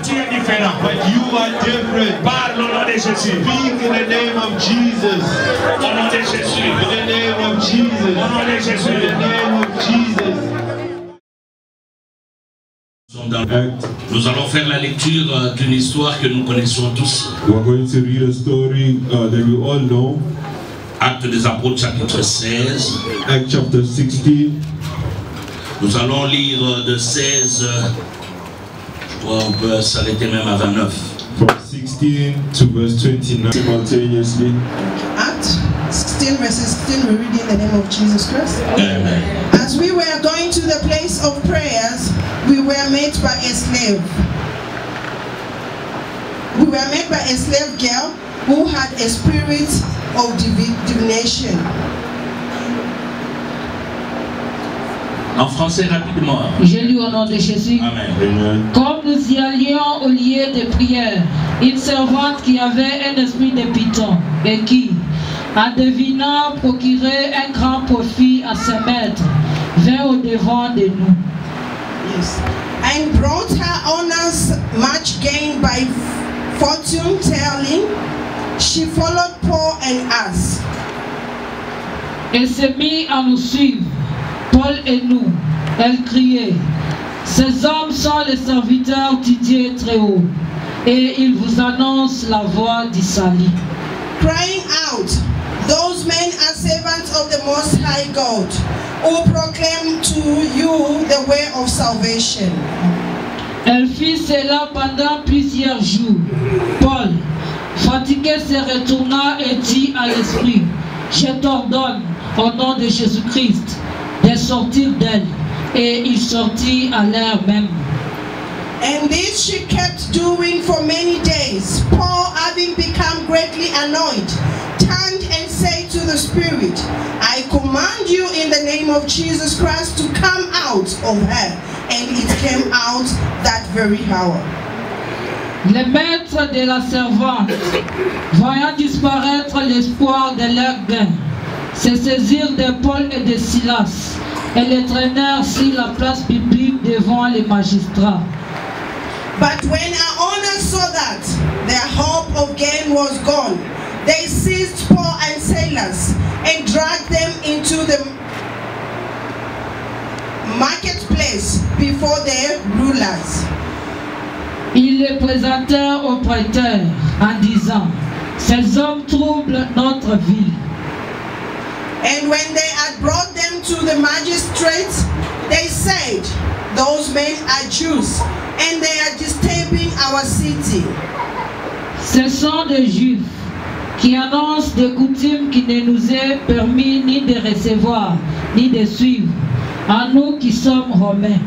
tu es différent. But you are different. Parle au nom de Jésus. Speak in the name of Jesus. Au nom de Jésus. In the name of Jesus. Au nom de Jésus. In the name of Jesus. Nous allons faire la lecture d'une histoire que nous connaissons tous. We're going to read a story that we all know. Actes des Apôtres chapitre 16. Acts chapter 16. Nous allons lire de 16, je crois on peut s'arrêter même à 29. From 16 to verse 29 simultaneously. Acts 16 verse 16, we read in the name of Jesus Christ. Amen. As we were going to the place of prayers, we were met by a slave. We were met by a slave girl who had a spirit of divination. En français rapidement. Je lis au nom de Jésus. Amen. Amen. Comme nous y allions au lieu de prière, une servante qui avait un esprit de python et qui, en devinant procurer un grand profit à ses maîtres, vint au devant de nous. Yes. And brought her honors much gain by fortune telling. She followed Paul and us. Elle se mit à nous suivre, Paul et nous. Elle criait, ces hommes sont les serviteurs du Dieu très haut, et ils vous annoncent la voie du salut. Crying out, those men are servants of the Most High God, who proclaim to you the way of salvation. Elle fit cela pendant plusieurs jours. Paul, fatigué, se retourna et dit à l'esprit, je t'ordonne, au nom de Jésus-Christ, de sortir d'elle. Et il sortit à l'heure même. And this she kept doing for many days. Paul, having become greatly annoyed, turned and said to the spirit, I command you in the name of Jesus Christ to come out of her. And it came out that very hour. Les maîtres de la servante, voyant disparaître l'espoir de leur gain, se saisirent de Paul et de Silas et les traînèrent sur la place publique devant les magistrats. But when our owners saw that their hope of gain was gone, they seized Paul and Silas and dragged them into the marketplace before their rulers. Ils les présentèrent aux prêteurs en disant, ces hommes troublent notre ville. And when they had brought them to the magistrates, they said, those men are Jews, and they are disturbing our city. Ce sont des Juifs qui annoncent des coutumes qui ne nous est permis ni de recevoir, ni de suivre, à nous qui sommes Romains.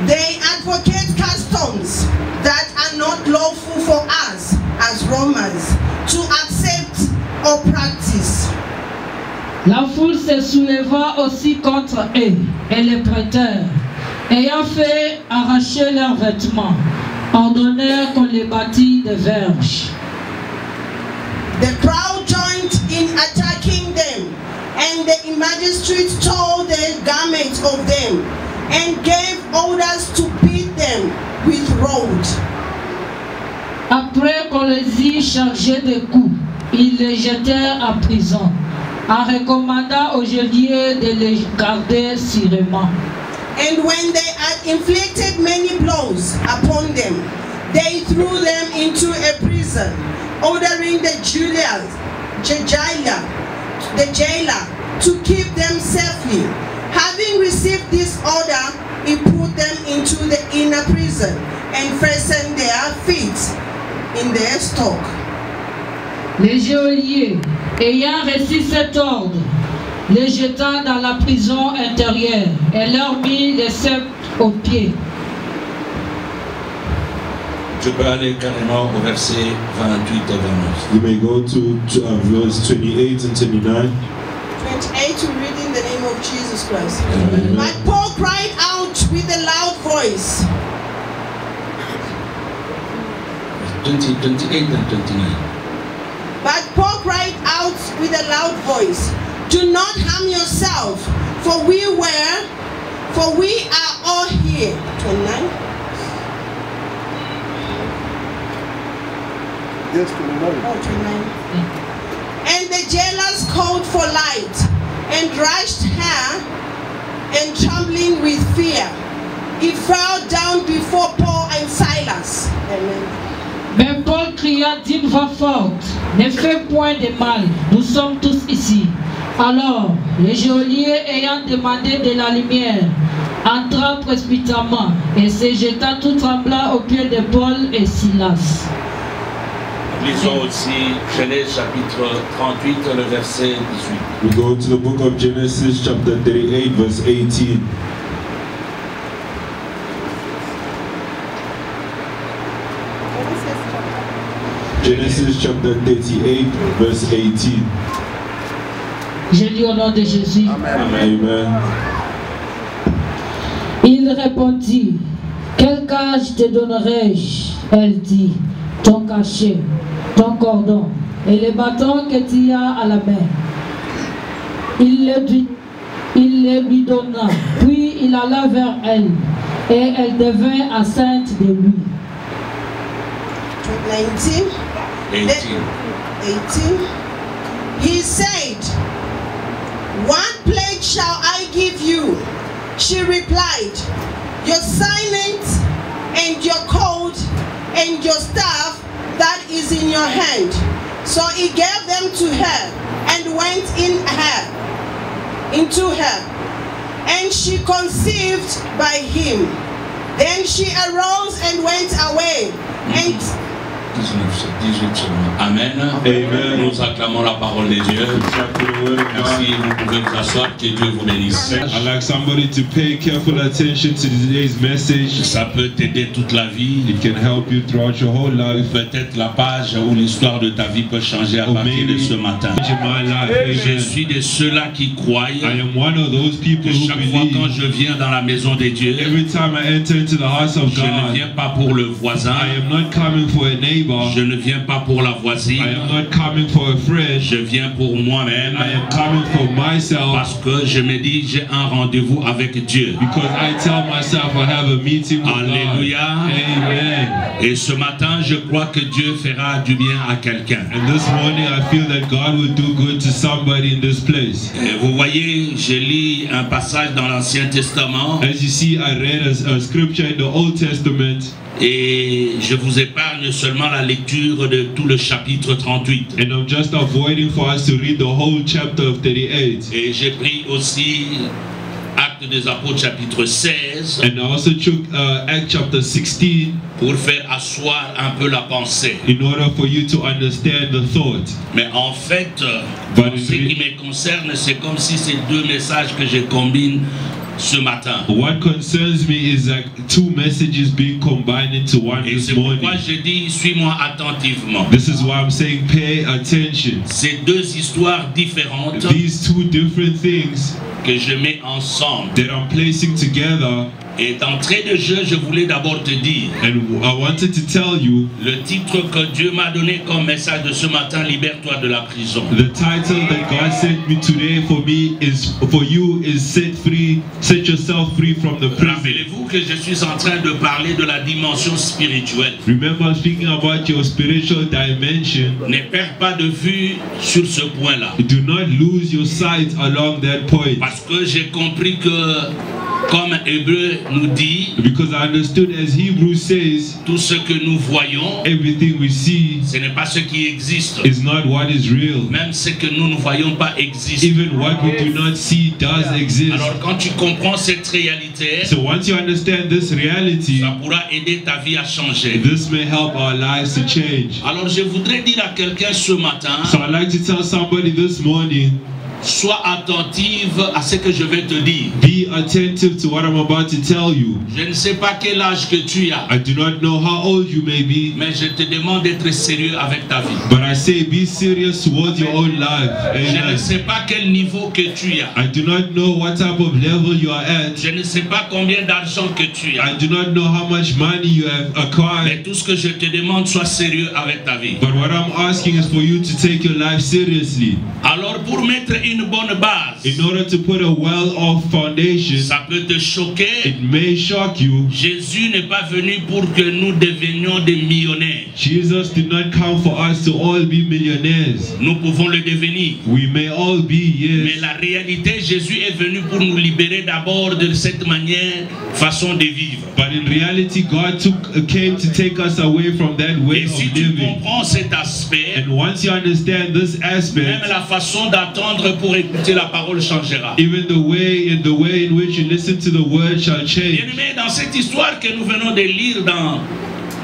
They advocate customs that are not lawful for us as Romans to accept or practice. La foule se souleva aussi contre eux et les prêteurs, ayant fait arracher leurs vêtements, ordonnèrent qu'on les bâtît de verges. The crowd joined in attacking them, and the magistrate tore the garments of them and gave orders to beat them with rods. Après qu'on les eut chargés de coups, ils les jetèrent en prison, en recommandant au geôlier de les garder sûrement. And when they had inflicted many blows upon them, they threw them into a prison, ordering the jailer to keep them safely. Having received this order, he put them into the inner prison and fastened their feet in their stock. Les geôliers, ayant reçu cet ordre, les jeta dans la prison intérieure et leur mit les sceptres aux pieds. Je peux aller carrément au verset 28 et 29. You may go to verse 28 and 29. 28 to read in the name of Jesus Christ. Amen. But Paul cried out with a loud voice. 28 and 29. But Paul cried out with a loud voice, do not harm yourself, for we are all here. 29. Yes, 29. Oh, 29. And the jailers called for light and rushed her, and trembling with fear, he fell down before Paul and Silas. Amen. Mais Paul cria d'une voix forte, ne fais point de mal, nous sommes tous ici. Alors, le geôlier ayant demandé de la lumière, entra précipitamment et se jeta tout tremblant aux pieds de Paul et Silas. Lisons aussi Genèse chapitre 38, le verset 18. We go to the book of Genesis chapter 38 verse 18. Genesis chapter 38 verse 18. Je lis au nom de Jésus. Amen. Il répondit, quel gage te donnerai-je? Elle dit, ton cachet, ton cordon et le bâton que tu as à la main. Il le lui donna, puis il alla vers elle, et elle devint enceinte de lui. 19. 18. He said, what plague shall I give you? She replied, your signet and your coat and your staff that is in your hand. So he gave them to her and went into her, and she conceived by him. Then she arose and went away. And 18 seulement. Amen. Amen. Nous acclamons la parole de Dieu. Merci, vous pouvez vous asseoir, que Dieu vous bénisse. I'd like somebody to pay careful attention to today's message. Ça peut t'aider toute la vie. It can help you throughout your whole life. Peut-être la page où l'histoire de ta vie peut changer à partir de ce matin. Je suis de ceux-là qui croient I am one of those people que who chaque fois quand believe je viens dans la maison de Dieu, every time I enter into the house of je ne God, viens pas pour le voisin, I am not coming for a neighbor. je ne viens pas pour la voisine, I am not coming for a friend. je viens pour moi-même, I am coming for myself parce que je me dis j'ai un rendez-vous avec Dieu. because I tell myself I have a meeting with Alléluia. God. Amen. Et ce matin, je crois que Dieu fera du bien à quelqu'un. And this morning I feel that God will do good to somebody in this place. Et vous voyez, je lis un passage dans l'Ancien Testament As you see, I read a scripture in the Old Testament, et je vous épargne seulement la lecture de tout le chapitre 38. and I'm just avoiding for us to read the whole chapter of 38. Et j'ai pris aussi Actes des Apôtres chapitre 16 And I also took Acts chapter 16 pour faire asseoir un peu la pensée. in order for you to understand the thought. Mais en fait, But en ce qui me concerne, c'est comme si c'est deux messages que je combine ce matin. What concerns me is like two messages being combined into one Et this c'est morning. pourquoi je dis, suis-moi attentivement. This is why I'm saying pay attention. Ces deux histoires différentes These two different things que je mets ensemble. that I'm placing together, Et d'entrée de jeu, je voulais d'abord te dire, and I wanted to tell you le titre que Dieu m'a donné comme message de ce matin, libère-toi de la prison. the title that God sent me today for you is set yourself free from the prison. Rappelez-vous que je suis en train de parler de la dimension spirituelle. Remember, I'm speaking about your spiritual dimension. Ne perds pas de vue sur ce point-là. Do not lose your sight along that point. Parce que j'ai compris que, comme Hébreu nous dit, Because I understood, as Hebrews says, tout ce que nous voyons, everything we see ce n'est pas ce qui existe. is not what is real. Même ce que nous ne voyons pas existe. Even what we do not see does exist. Alors quand tu comprends cette réalité, So once you understand this reality, ça pourra aider ta vie à changer. this may help our lives to change. Alors je voudrais dire à quelqu'un ce matin, So I'd like to tell somebody this morning, sois attentive à ce que je vais te dire. be attentive to what I'm about to tell you. Je ne sais pas quel âge que tu as, I do not know how old you may be, mais je te demande d'être sérieux avec ta vie. but I say be serious towards your own life. Je ne Amen. sais pas quel niveau que tu as. I do not know what type of level you are at. Je ne sais pas combien d'argent que tu as. I do not know how much money you have Mais acquired. tout ce que je te demande, sois sérieux avec ta vie. But what I'm asking is for you to take your life seriously. Alors pour mettre une bonne base. In order to put a well-off foundation, Ça peut te choquer. it may shock you. Jésus n'est pas venu pour que nous devenions des millionnaires. Jesus did not come for us to all be millionaires. Nous pouvons le devenir. We may all be, Mais yes. la réalité, Jésus est venu pour nous libérer d'abord de cette façon de vivre. But in reality, God came to take us away from that way Et of si tu living. comprends cet aspect, And once you understand this même aspect, la façon d'attendre pour écouter la parole changera. even the way in which you listen to the word shall change. Bien-aimés, dans cette histoire que nous venons de lire dans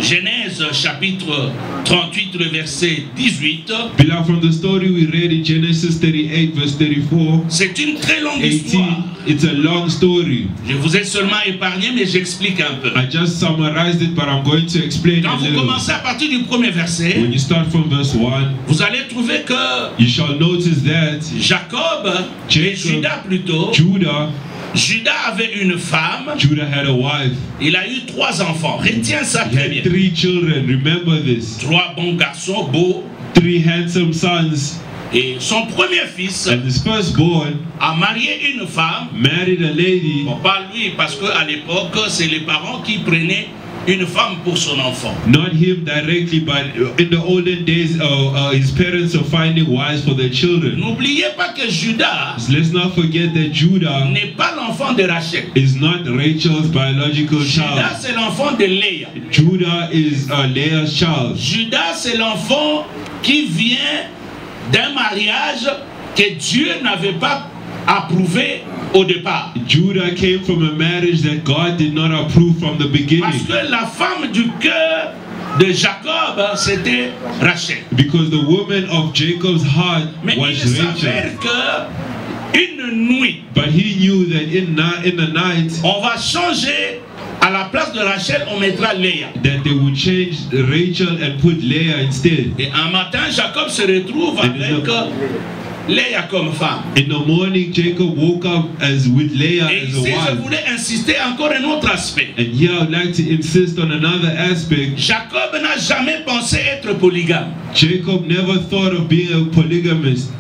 Genèse chapitre 38, le verset 18, Beloved, from the story we read in Genesis 38 verse 34, c'est une très longue 18, histoire. it's a long story. Je vous ai seulement épargné, mais j'explique un peu. I just summarized it, but I'm going to explain Quand a vous little. commencez à partir du premier verset, When you start from verse 1, vous allez trouver que you shall notice that Jacob, et Jacob, Judas plutôt, Judas avait une femme, Judah had a wife. il a eu 3 enfants. Retiens ça He très had bien. 3 children. Remember this. 3 bons garçons, beaux. 3 handsome sons. Et son premier fils And his firstborn a marié une femme. married a lady. Bon, pas lui, parce qu'à l'époque, c'est les parents qui prenaient une femme pour son enfant. Not him directly, but in the olden days, his parents were finding wives for their children. N'oubliez pas que Judas So let's not forget that Judah n'est pas l'enfant de Rachel. is not Rachel's biological Judas, child. c'est l'enfant de Léa. Judah is Leah's child. Judas, c'est l'enfant qui vient d'un mariage que Dieu n'avait pas approuvé au départ. Judah came from a marriage that God did not approve from the Parce beginning. que la femme du cœur de Jacob, c'était Rachel. Because the woman of Jacob's heart Mais was il Rachel. s'avère que une nuit, But he knew that in the night on va changer. À la place de Rachel, on mettra Léa. that they would change Rachel and put Leah instead. Et un matin, Jacob se retrouve avec Léa comme femme. In the morning, Jacob woke up with Leah Et as ici, a je wife. voulais insister encore un autre aspect. And here I would like to insist on another aspect. Jacob n'a jamais pensé être polygame. Jacob never thought of being a polygamist.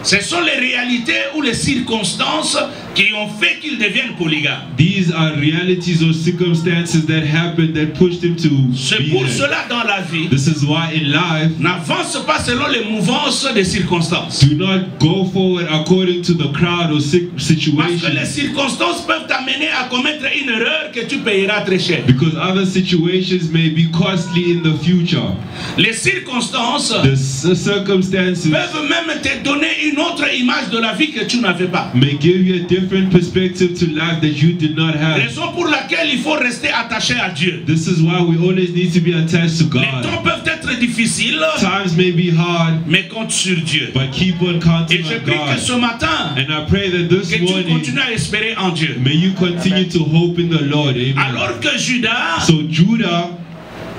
Ce sont les réalités ou les circonstances qui ont fait qu'il devienne polygame. These are realities or circumstances that happened that pushed him to C'est be pour there. cela dans la vie, This is why in life, n'avance pas selon les mouvances des circonstances. do not go forward according to the crowd or Parce que les situation. circonstances peuvent t'amener à commettre une erreur que tu payeras très cher. Because other situations may be costly in the future. Les circonstances The circumstances peuvent même te donner une autre image de la vie que tu n'avais pas. may give you a different perspective to life that you did not have. Raison pour laquelle il faut rester attaché à Dieu. This is why we always need to be attached to Les God. temps peuvent être difficiles, Times may be hard, mais compte sur Dieu. but keep on Et counting je on prie que ce God. matin, And I pray that this que tu morning, continues à espérer en Dieu. may you continue to hope in the Lord. Amen. Alors que Judas, So Judah,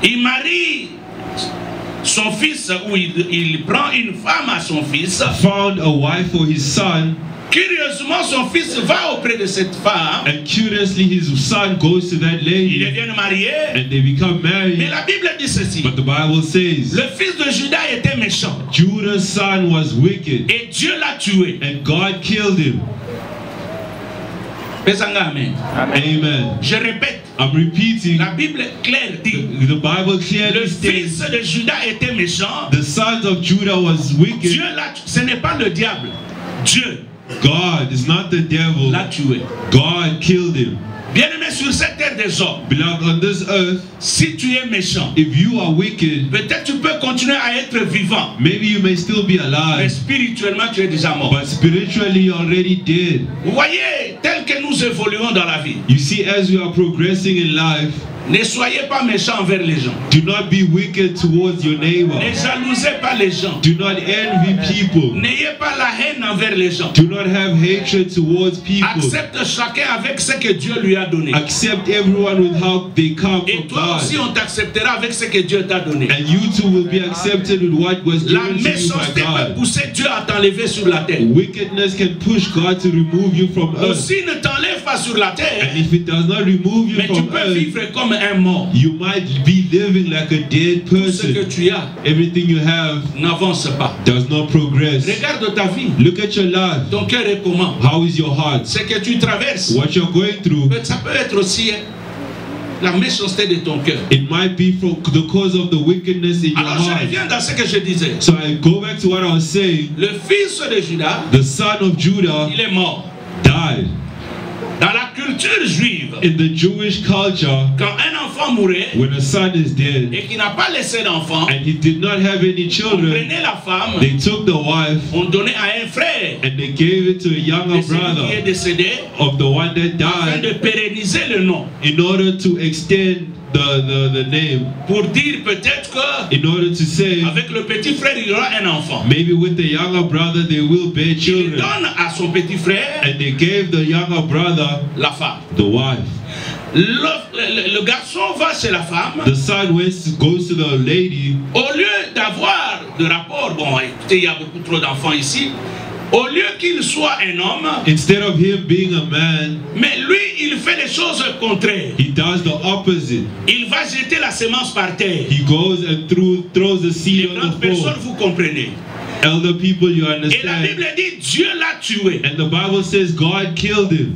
il marie son fils, ou il prend une femme à son fils. found a wife for his son, Curieusement, son fils va auprès de cette femme. and curiously his son goes to that Ils lady, deviennent mariés. and they become Mais married. la Bible dit ceci. But the Bible says, Le fils de Judas était méchant. Judah's son was wicked, Et Dieu l'a tué. and God killed him. Pesanga, amen. Amen. Je répète, I'm repeating, la Bible claire dit, the Bible le clearly fils states, de Judas était méchant. the sons of Judah was wicked. Dieu l'a tué. Ce n'est pas le diable. Dieu God is not the devil. l'a tué. God killed him. Bien-aimé, sur cette terre des hommes, Beloved, on this earth, si tu es méchant, if you are wicked, peut-être tu peux continuer à être vivant, maybe you may still be mais alive, spirituellement tu es déjà mort. but spiritually you're already dead. Vous voyez, tel que nous évoluons dans la vie, You see, as we are progressing in life, ne soyez pas méchants envers les gens. do not be wicked towards your neighbor. Ne jalousez pas les gens. Do not envy people. N'ayez pas la haine envers les gens. Do not have hatred towards people. Accepte chacun avec ce que Dieu lui a donné. Accept everyone with how they come Et from toi God. aussi, on t'acceptera avec ce que Dieu t'a donné. And you too will be accepted with what was La given to you by méchanceté peut God. pousser Dieu à t'enlever sur la terre. Wickedness can push God to remove you from earth. Aussi, ne t'enlève pas sur la terre, And if it does not remove you mais tu from peux earth, vivre comme un mort. you might be living like a dead Tout ce que person. tu as Everything you have n'avance pas. does not progress. Regarde ta vie. Look at your life. Ton cœur est comment? How is your heart? Ce que tu traverses, What you're going through, ça peut être aussi la méchanceté de ton cœur. it might be from the cause of the wickedness in your Alors je heart. reviens dans ce que je disais. So I go back to what I was saying. Le fils de Judas, The son of Judah il est mort. died. Dans la culture juive, In the Jewish culture, quand un enfant mourait when a son is dead et qu'il n'a pas laissé d'enfant, and he did not have any on children, prenait la femme, they took the wife on donnait à un frère and they gave it to a younger de celui qui est brother décédé of the one that afin died de pérenniser le nom. in order to extend the name, Pour dire peut-être que in order to say avec le petit frère il y aura un enfant. maybe with the younger brother they will bear Il children. donne à son petit frère And they gave the younger brother la femme. the wife. Le garçon va chez la femme. The son goes to the lady. Au lieu d'avoir de rapport, bon écoutez, il y a beaucoup trop d'enfants ici. Au lieu qu'il soit un homme, Instead of him being a man, mais lui, il fait les choses contraires. he does the opposite. Il va jeter la semence par terre. He goes and throws the Les seed on grandes the personnes, floor. vous comprenez. Elder people, you Et la understand? Bible dit, Dieu l'a tué. And the Bible says God killed him.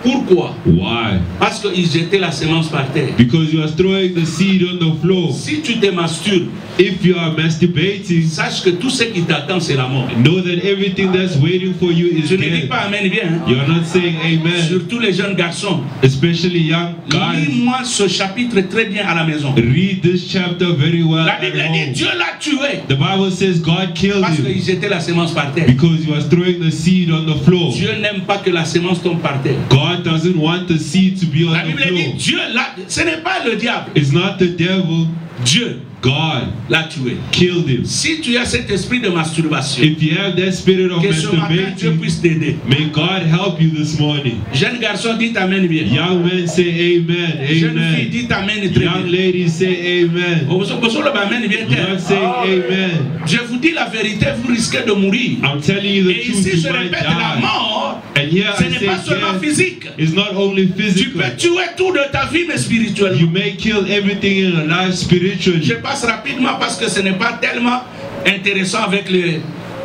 Pourquoi? Why? Parce qu'il jetait la semence par terre. Because you are throwing the seed on the floor. Si tu te masturbes, If you are masturbating, sache que tout ce qui t'attend, c'est la mort. know that everything that's waiting for you is Je ne dis death. pas Amen bien. Hein? You are not saying amen. Surtout les jeunes garçons. Especially young guys. Lis-moi ce chapitre très bien à la maison. Read this chapter very well La at Bible dit, home. Dieu l'a tué. The Bible says God killed Parce him qu'il jetait la semence par terre. because he was throwing the seed on the floor. Dieu n'aime pas que la semence tombe par terre. God doesn't want the seed to be La on the Bible dit, floor. Dieu l'a... Ce n'est pas le diable. It's not the devil. Dieu God l'a tué. killed him. Si tu as cet esprit de masturbation, If you have that spirit of que ce matin Dieu masturbating, puisse t'aider. may God help you this morning. Jeune garçon, dites Amen bien. Young men say amen, Jeune fille, amen. dites Amen très Young bien. ladies say amen. Vous le Amen bien. You're not saying amen. Je vous dis la vérité, vous risquez de mourir. I'm telling you the Et truth, ici, je you might répète, la die. mort, And here ce I n'est say pas seulement death physique. is not only Tu physical. peux tuer tout de ta vie, mais spirituellement. You may kill everything in your life Je spiritually. passe rapidement parce que ce n'est pas tellement intéressant avec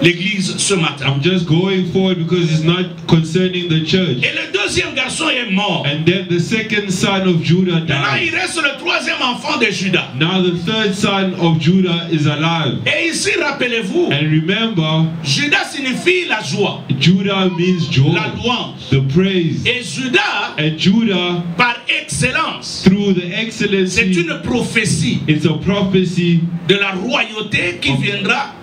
l'église ce matin. I'm just going forward because it's not concerning the church. Et le deuxième garçon est mort. And then the second son of Judah Maintenant, il died. reste le troisième enfant de Judas. Now the third son of Judah is alive. Et ici, rappelez-vous, And remember, Judas signifie la joie, Judah means joy, la louange. the praise. Et Judas, And Judah, par excellence, through the c'est excellency, une prophétie it's a prophecy de la royauté qui viendra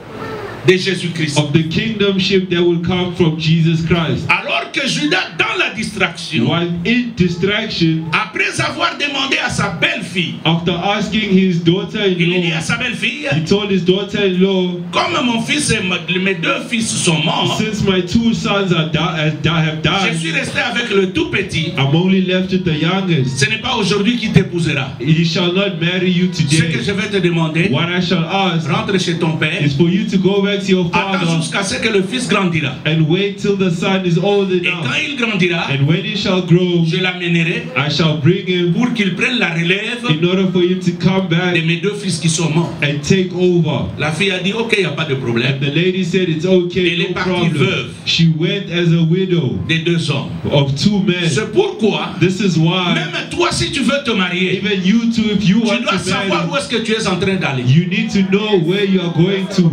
de Jésus-Christ. of the kingdomship that will come from Jesus Christ. Alors que Judas, dans la distraction, While in distraction, après avoir demandé à sa belle-fille, after asking his il dit à daughter-in-law, sa belle-fille, he told his daughter-in-law, comme mon fils et mes deux fils sont morts, since my two sons have je suis died, resté avec le tout petit. I'm only left with the youngest. Ce n'est pas aujourd'hui qui t'épousera. He shall not marry you Ce que today. je vais te demander, What I shall ask rentre chez ton père, is for you to go back to your attends father jusqu'à ce que le fils grandira. and wait till the son is old Et quand enough. il grandira, And when he shall grow, je l'amènerai I shall bring him pour qu'il prenne la relève in order for him to come back de mes deux fils qui sont morts. and take over. La fille a dit, ok, il n'y a pas de problème. And the lady said, it's okay, Elle est no partie problem. veuve. She went as a widow Des deux hommes. of two men. C'est pourquoi, This is why, même toi, si tu veux te marier, even you too, if you tu want dois to savoir où marry, est-ce que tu es en train d'aller. you need to know where you are going to.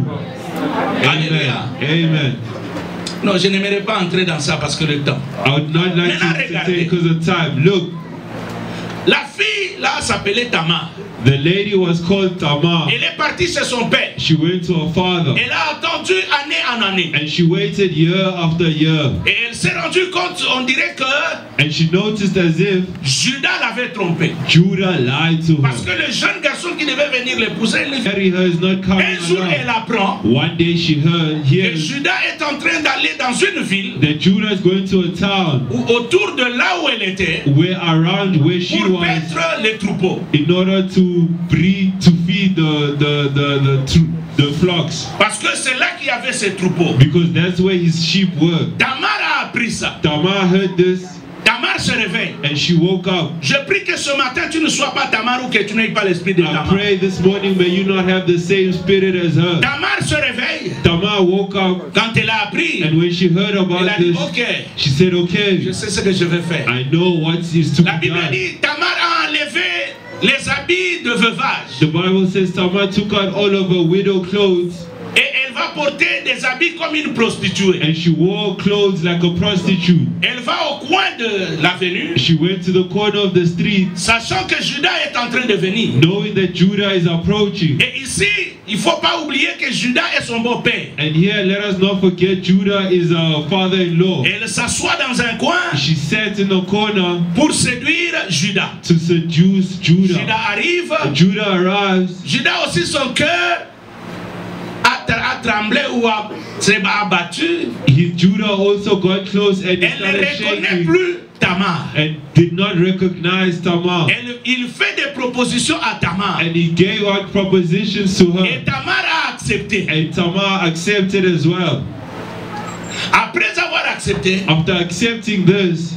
Alléluia. Amen. Amen. Non, je n'aimerais pas entrer dans ça parce que le temps. I would not like Maintenant, to regardez. take because of time. Look, La fille, là, s'appelait Tamar. the lady was called Tamar. Elle est partie chez son père. She went to her father Elle a attendu année en année. and she waited year after year. Et elle s'est rendue compte, on dirait que And she noticed as if Judas l'avait trompée. Judah lied to Parce que her. le jeune garçon qui devait venir l'épouser, Marry her is not coming un jour elle along. apprend One day she heard que here Judas est en train d'aller dans une ville that Judah is going to a town où, autour de là où elle était where around where she pour was paître les troupeaux. in order to to breed, to feed the flocks. Parce que c'est là qu'il y avait ses troupeaux. Because that's where his sheep were. Tamar a appris ça. Tamar heard this. Tamar se réveille. And she woke up. Je prie que ce matin tu ne sois pas Tamar ou que tu n'aies pas l'esprit de Tamar. I pray this morning may you not have the same spirit as her. Tamar se réveille. Tamar woke up. Quand elle a appris, And when she heard elle about a dit this, ok, she said, okay, je sais ce que je vais faire. I know what is to La be Bible done. dit Tamar a enlevé les habits de veuvage. The Bible says Tamar took out all of her widow clothes Et elle va porter des habits comme une prostituée. and she wore clothes like a prostitute. Elle va au coin de l'avenue, She went to the corner of the street, sachant que Judas est en train de venir. knowing that Judah is approaching. Et ici, il ne faut pas oublier que Judas est son beau-père. And here, let us not forget, Judah is a father-in-law. Elle s'assoit dans un coin She sat in the corner pour séduire Judas. to seduce Judas Judah. arrive. Judah arrives. Judas aussi, son cœur a tremblé ou s'est abattu. Judah also got close and he Elle ne started reconnaît shaking plus Tamar. and did not recognize Tamar. Il fait des propositions à Tamar. And he gave out propositions to Et her. Tamar a accepté. And Tamar accepted as well. Après avoir accepté, After accepting this,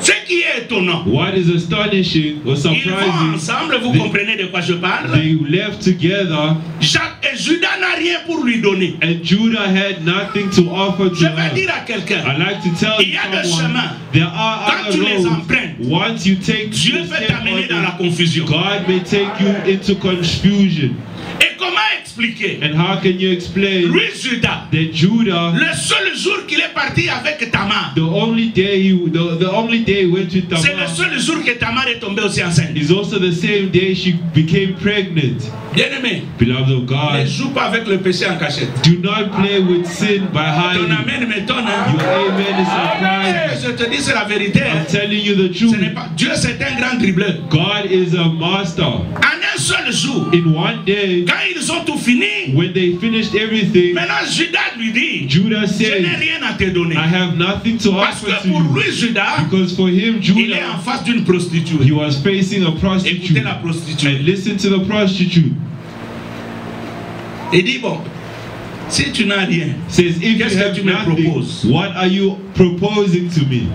ce qui est étonnant, what is astonishing or ils vont surprising, ensemble, vous They- comprenez de quoi je parle. they left together Jacques et Judas n'a rien pour lui donner. and Judah had nothing to offer Je to vais her. dire à quelqu'un, I like to tell il y a des someone, chemins. there are Quand other tu les roads. empruntes, Once you take Dieu the peut step t'amener on dans la them, confusion. God may take you into confusion. Et comment expliquer? And how can you explain Lui, Judas, that Judah, le seul jour qu'il est parti avec Tamar, the only day he went with c'est le Tamar, seul jour que Tamar est tombée aussi enceinte. is also the same day she became pregnant. Bien-aimé, Beloved of ne God, joue pas avec le péché en cachette. do not play with sin by Ton hiding. amen m'étonne. Your amen is surprising. Je te dis, c'est la vérité. I'm telling you the Ce truth. n'est pas... Dieu, c'est un grand dribbleur. God is a master. En un seul jour, In one day, quand ils ont tout fini, when they finished everything, maintenant Judas lui dit, Judah je n'ai said, rien à te donner. I have nothing to Parce offer que to pour you. lui, Judas, Because for him, il est en Judah, face d'une prostituée. he was facing a prostitute. Écoutez la prostituée. And listen to the prostitute. Il dit, bon, si tu n'as rien, Says, if Qu'est-ce you que have tu me nothing, proposes? what are you proposing to me?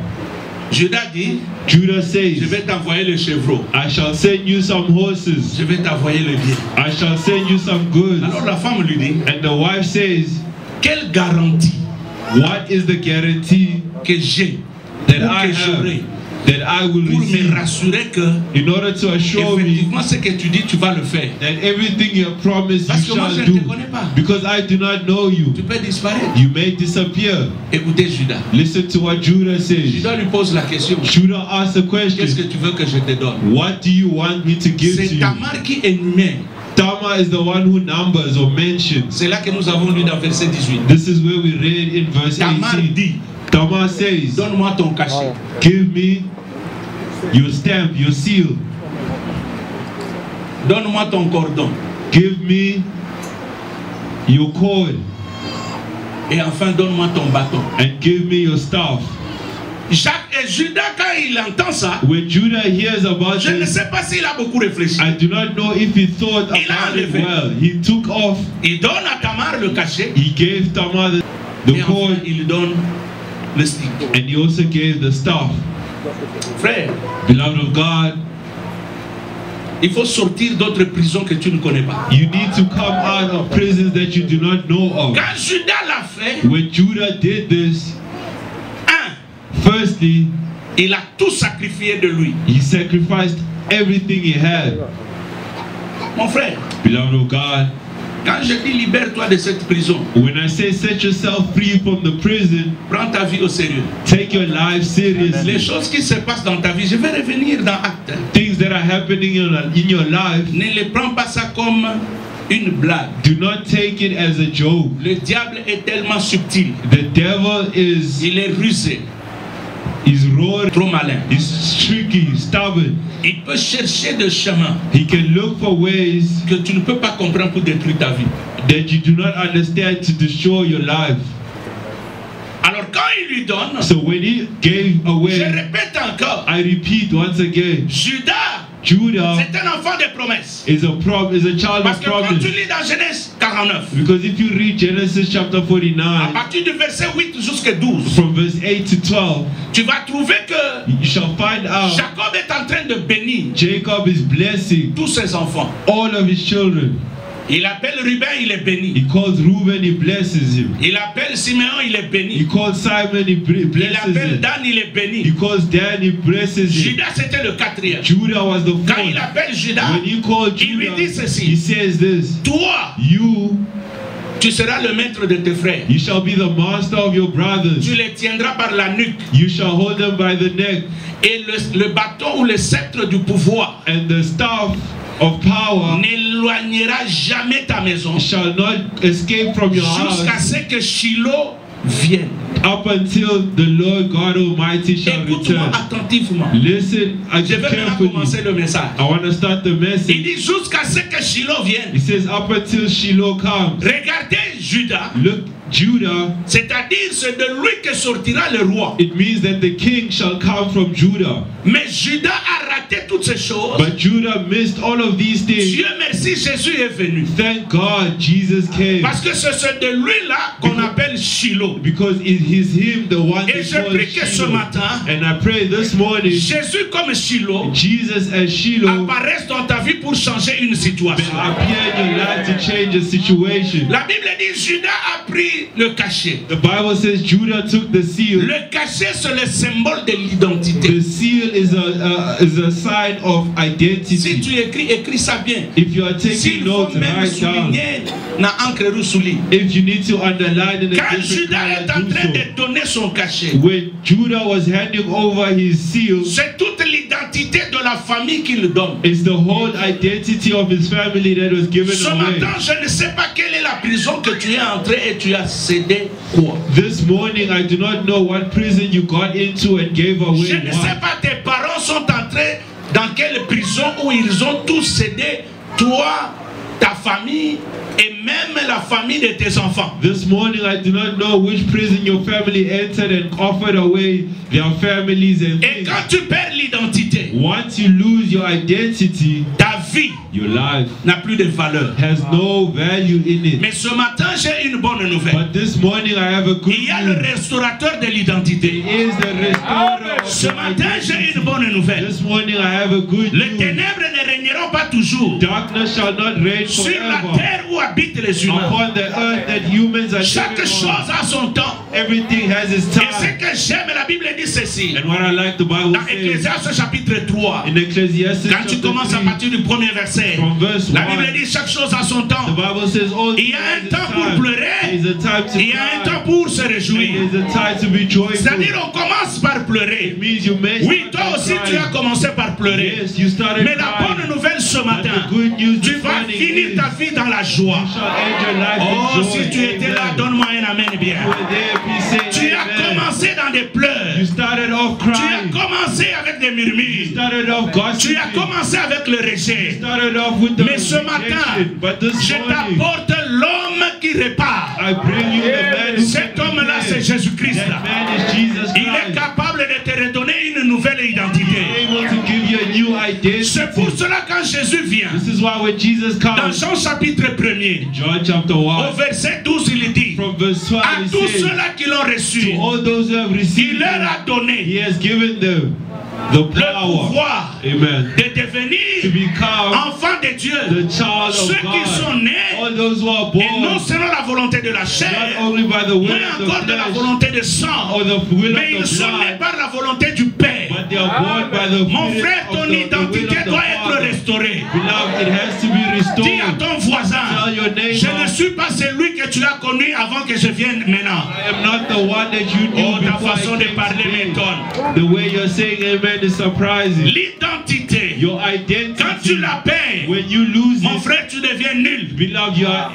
Judas dit, Judah je says, vais t'envoyer le chevreau. I shall send you some horses. Je vais t'envoyer le bien. I shall send you some goods. Alors la femme lui dit, And the wife says, quelle garantie what is the guarantee que j'ai that ou I que j'aurai have, that I will pour me receive, rassurer que in order to assure me effectivement ce que tu dis tu vas le faire. that everything you have promised Parce you que moi shall je ne do? te connais pas. Because I do not know you. Tu peux disparaître. You may disappear. Écoutez Judas. Listen to what Judah says. Judas lui pose la question. Judah asked a Qu'est-ce question. que tu veux que je te donne? What do you want me to give to C'est you? Tamar qui énumère. Tamar is the one who numbers or mentions. C'est là que nous avons lu dans verset 18. This is where we read in verse Tamar 18. dit, Tamar says, donne-moi ton cachet. give me your stamp, your seal. Donne-moi ton cordon. Give me your cord. Et enfin, donne-moi ton bâton. And give me your staff. Jacques et Judas, quand il entend ça, When Judah hears about je ne this, sais pas s'il a beaucoup réfléchi. I do not know if he thought Il a about it enlevé. well. He took off. Il donne à Tamar le cachet. He gave Tamar the Et enfin, cord, il donne le stick. and he also gave the staff. Frère, Beloved of God, il faut sortir d'autres prisons que tu ne connais pas. you need to come out of prisons that you do not know of. Quand Judas l'a fait, When Judah did this, firstly, il a tout sacrifié de lui. he sacrificed everything he had. Mon frère, Beloved of God, quand je dis libère-toi de cette prison, when I say set yourself free from the prison, prends ta vie au sérieux. take your life seriously. Les choses qui se passent dans ta vie, je vais revenir dans Actes. Things that are happening in your life, Ne les prends pas ça comme une blague. do not take it as a joke. Le diable est tellement subtil. The devil is Il est rusé, raw, trop malin. is tricky, stubborn. Il peut chercher des chemins He can look for ways que tu ne peux pas comprendre pour détruire ta vie. that you do not understand to destroy your life. Alors quand il lui donne, So when he gave je away, répète encore, I repeat once again, Judas Judah C'est un enfant de promesse. is a child Parce of que quand tu promise. lis dans Genèse 49, Because if you read Genesis chapter à 49, partir du verset 8 jusqu'à 12, from verse 8 to 12, tu vas trouver que you shall find out Jacob est en train de bénir Jacob is blessing tous ses enfants. all of his children. Il appelle Ruben, il est béni. He calls Reuben, he blesses him. Il appelle Simeon, il est He béni. calls Simon, he Il blesses appelle him. Dan, il est He béni. calls Dan, he blesses him. Judas, c'était le quatrième. Judah was the Quand il fourth. appelle Judas, When he called il lui Judah, dit ceci. he says this: Toi, You tu seras le maître de tes frères. You shall be the master of your brothers. Tu les tiendras par la nuque. You shall hold them by the neck. Et le bâton ou le sceptre du pouvoir And the staff of power n'éloignera jamais ta maison shall not escape from your jusqu'à house ce que Shiloh vienne. up until the Lord God Almighty shall Écoute-moi return. attentivement. Listen Je vais maintenant carefully. commencer le message. I want to start the Il message. dit jusqu'à ce que Shiloh vienne. He says, up until Shiloh comes. Regardez Judas, Look, Judah, c'est-à-dire c'est de lui que sortira le roi. it means that the king shall come from Judah. Mais Judas a raté toutes ces choses. But Judah missed all of these things. Dieu merci, Jésus est venu. Thank God Jesus came. Parce que c'est de lui-là qu'on appelle Shiloh. Because it is him, the one Et they je call prie que ce Shiloh. matin, And I pray this morning, Jésus comme Shiloh Jesus as Shiloh apparaisse dans ta vie pour changer une situation. may appear in your life to change a situation. La Bible dit Judas a pris le cachet. The Bible says Judah took the seal. Le cachet c'est le symbole de l'identité. The seal is a sign of Si identity. tu écris ça bien. If you are taking S'il faut notes, même write down. souligner dans encre rouge souligne. If you need to underline in a Quand different Judas est en color, train do so. de donner son cachet, When Judah was handing over his seal, c'est toute l'identité de la famille qu'il donne. it's the whole identity of his family that was given Ce away. matin, je ne sais pas quelle est la prison que tu es entré et tu as cédé quoi. This morning, I do not know what prison you got into and gave away Je ne sais what. pas tes parents sont entrés dans quelle prison où ils ont tous cédé, toi, ta famille et même la famille de tes enfants. This morning, I do not know which prison your family entered and offered away their families and Et things. quand tu perds l'identité, Once you lose your identity, ta vie your life n'a plus de valeur. has no value in it. Mais ce matin, j'ai une bonne nouvelle. But this morning, I have a good Il y a le news. restaurateur de l'identité. He is the restorer of Ce your matin, j'ai identity. une bonne nouvelle. This morning, I have a good Les news. ténèbres ne régneront pas toujours Darkness shall not reign sur la forever terre où habitent les humains. upon the earth that humans are Chaque living chose on. a son temps. Everything has its Et ce time. que j'aime, la Bible dit ceci. And what I like the Bible Dans says Ecclésiaste chapitre 3, in Ecclesiastes quand tu chapter commences à 3, partir du premier verset, from verse la 1, Bible dit chaque chose a son the temps. Bible says all Il y a un things temps has pour its time. pleurer. There is a time to Il y a un cry. temps pour se And réjouir. there is a time to be joyful. C'est-à-dire on commence par pleurer. It means you may Oui, start toi by aussi tu as crying. commencé par pleurer. Yes, you started Mais la bonne crying. nouvelle ce But matin, the good news tu this vas morning finir is ta vie dans la joie. you shall end your life Oh, in joy. si tu étais là, Amen. donne-moi un amen bien. You were there, please say Tu as amen. commencé dans des pleurs. You started off Tu as crying. commencé avec des You murmures. started off Tu gossiping. as commencé avec le rejet. Started off with the Mais ce matin, rejection. But this je morning, t'apporte l'homme qui répare. I bring you the man who Cet can homme-là, c'est repair. Jésus-Christ. That man is Jesus Il est Christ. capable de te redonner une nouvelle identité. Able to give you a new identity. C'est pour cela quand Jésus vient, This is why when Jesus dans comes, Jean chapitre 1er, John chapter au 1, verset 12, il dit, from verse 12, à he tous says, ceux-là qui l'ont reçu, to all those who have il received leur him, a donné he has given them the le power, pouvoir amen, de to devenir become enfants de Dieu. the child Ceux of qui sont God. nés, All those who are et non born, selon la volonté de la not chair, only by the will mais of the encore de la flesh volonté de sang, or the will mais ils of the sont nés blood, par la volonté du Père. but they are born by the Mon will frère, of ton the will identité of the doit être Father. restaurée. Beloved, it has to be Dis à restored. ton voisin, Tell your neighbor, je ne suis pas celui que tu as connu avant que je vienne maintenant. I am not the one that you knew Oh, ta before façon I de came parler today. m'étonne. The way you're saying amen is surprising. L'identité, Your quand tu identity, la perds, when you lose mon it, frère, tu deviens nul. beloved, you are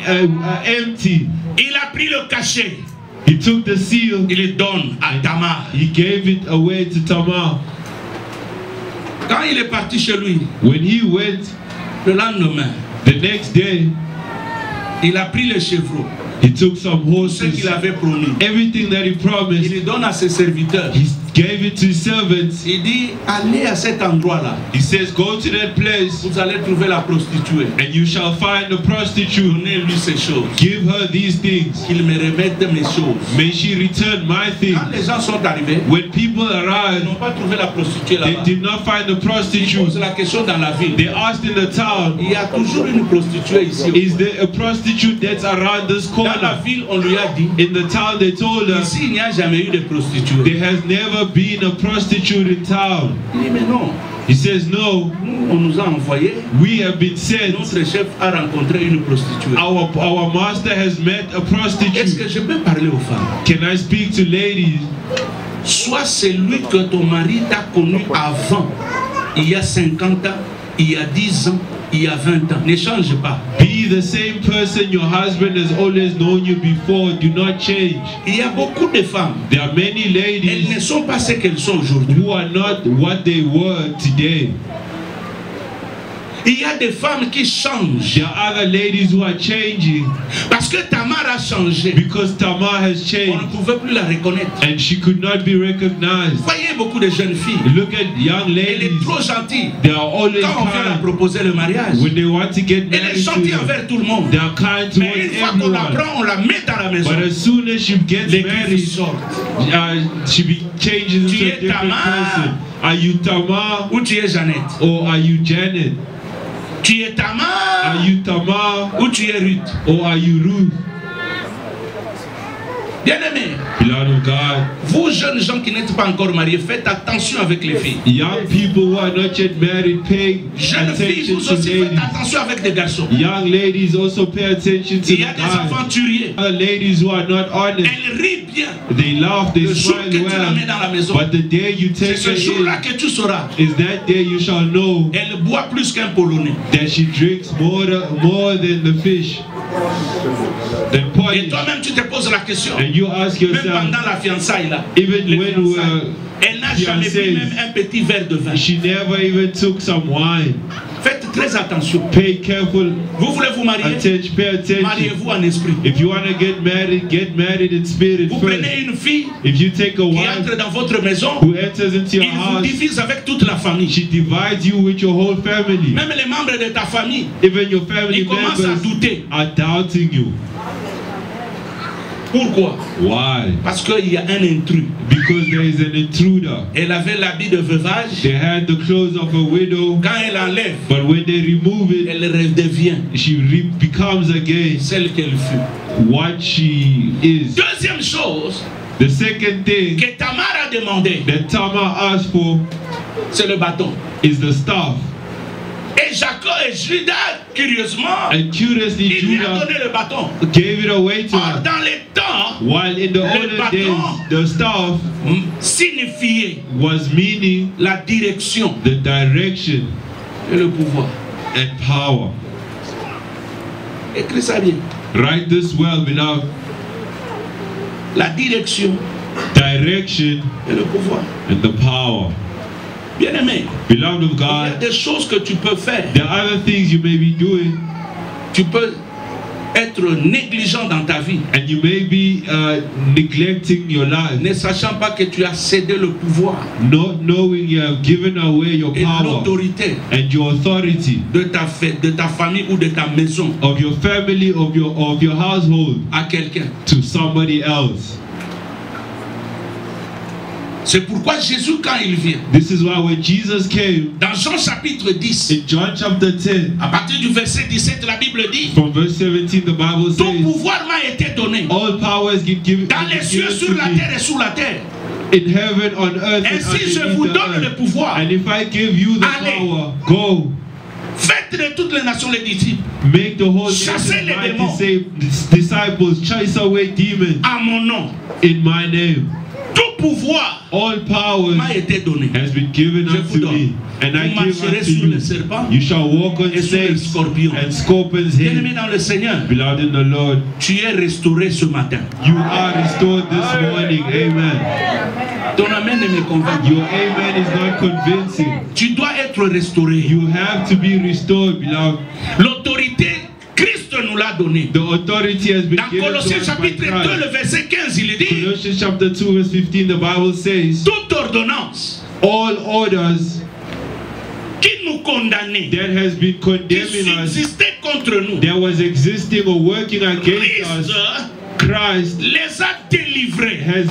empty. Il a pris le cachet, He took the seal, il le donne à Tamar. he gave it away to Tamar. Quand il est parti chez lui, When he went le lendemain, the next day, il a pris les chevreaux, he took some ce horses, qu'il avait promis. everything that he Il promised, les donne à ses serviteurs. he gave it to his servants. Il dit, allez à cet endroit-là. He says, go to that place Vous allez trouver la prostituée. and you shall find the prostitute. Donnez-lui ces choses. Give her these things. Qu'il me remette mes choses. May she return my things. Quand les gens sont arrivés, When people ils arrived, n'ont pas trouvé la prostituée they là-bas. did not find the Ils prostitute. posent la question dans la ville. They asked in the town, Il y a toujours une prostituée ici. is there a prostitute that's around this Dans la corner? ville, on lui a dit, In the town, they told her, ici, il n'y a jamais eu de prostituée. there has never been a prostitute in town. Il dit, mais non, He says, no, nous, on nous a envoyé. we have been sent. Notre chef a rencontré une prostituée. Our master has met a Est-ce prostitute. que je peux parler aux femmes? Can I speak to ladies? Soit celui que ton mari t'a connu avant, il y a 50 ans, il y a 10 ans, il y a 20 ans. Ne change pas. Be the same person your husband has always known you before. Do not change. Il y a beaucoup de femmes. There are many Elles ne ladies sont pas ce qu'elles sont aujourd'hui. who are not what they were today. Il y a des femmes qui changent. There are other ladies who are changing Parce que Tamar a changé. because Tamar has On ne changed pouvait plus la reconnaître. and she could not be recognized. Voyez beaucoup de jeunes filles. Look at young Elle est ladies. trop gentille. They are always Quand on vient la kind. proposer le mariage, When they want to get elle est married to gentille them, envers tout le monde. they are kind Mais une towards fois qu'on la everyone. prend, on la met dans la maison. But as soon as she gets Les married, griffes sortent. changes into Tu a es different Tamar. person. Are you Tamar Ou tu es Jeannette. or are you Janet? Tu es Tamar. Are you Tamar Ou tu es Ruth. or are you Ruth? Bien-aimé, Beloved of God, vous jeunes gens qui n'êtes pas encore mariés, faites attention avec les filles. young people who are not yet married, pay Jeunes filles, attention vous to aussi faites ladies. attention avec des garçons. Young ladies also pay attention to Il y a the des guys. aventuriers. Other ladies who are not honest, Elles rient bien. they laugh, they Le jour smile que tu la mets well. dans la maison, But the day you c'est take ce her jour-là in, que tu sauras. is that day you shall know Elle boit plus qu'un Polonais. that she drinks more than the fish, than Et porridge. toi-même, tu te poses la question. And you ask Même yourself, pendant la fiançaille, là, even les when fiançailles, elle n'a jamais fiancés, pris même un petit verre de vin. she never even took some wine. Faites très attention. Pay careful Vous voulez vous marier? attention, pay attention. Mariez-vous en esprit. If you want to get married in spirit Vous first. prenez une fille If you take a qui wife entre dans votre maison, who enters into your il vous house, divise avec toute la famille. she divides you with your whole family. Même les membres de ta famille, Even your family ils commencent à members douter. are doubting you. Pourquoi? Why? Parce qu'il y a un intrus. Because there is an intruder. Elle avait l'habit de veuvage. They had the clothes of a widow, Quand elle enlève, but when they remove it, elle redevient she becomes again celle qu'elle fut. what she is. Deuxième chose The second thing que Tamar a demandé, that Tamar asked for c'est le bâton. is the staff. Et Jacob et Judas, curieusement, And curiously, il lui a Judah donné le bâton. gave it away to Or, her. dans les temps, While in the older bâton days, the staff signifiait was meaning la direction the direction et le pouvoir. and power. Écris ça bien. Write this well, beloved. La direction Direction et le pouvoir. and the power. Bien-aimé, Beloved of il y a God, des choses que tu peux faire. there are other things you may be doing, Tu peux être négligent dans ta vie, and you may be neglecting your life, ne sachant pas que tu as cédé le pouvoir not knowing you have given away your et power l'autorité and your authority de ta famille ou de ta maison of your family, of your household à quelqu'un. to somebody else. C'est pourquoi Jésus, quand il vient, This is why when Jesus came dans Jean chapitre 10, in John chapter 10, à partir du verset 17, la Bible dit, from verse 17, the Bible tout says, pouvoir m'a été donné all power is given dans les cieux, sur la terre et sous la terre. in heaven, on earth, and Ainsi, je vous underneath the donne le earth. pouvoir. And if I give you the Allez. power, go, Faites de toutes les nations les disciples make the whole Chassez nation les my démons. disciples, chase away demons à mon nom. in my name. Tout pouvoir All powers m'a été donné. has been given Je vous unto donne. me, and I Vous give marcherez unto sur les you. serpents You shall walk on et sur les snakes scorpions. and scorpions' Bien-aimé head. dans le Seigneur, Beloved in the Lord, tu es restauré ce matin. you are restored this morning. Amen. Ton amen ne me convainc pas. Your amen is not convincing. Tu dois être restauré. You have to be restored, beloved. L'autorité, Christ nous l'a donné. The authority has been Dans given to Colossiens us by chapitre 2, Christ. le verset 15, il dit, Colossians chapter 2 verse 15, the Bible says, toute ordonnance all orders qui nous condamnait, that has been qui condemning us, subsistait contre nous, that was existing or working against Christ us, Christ les a délivrés has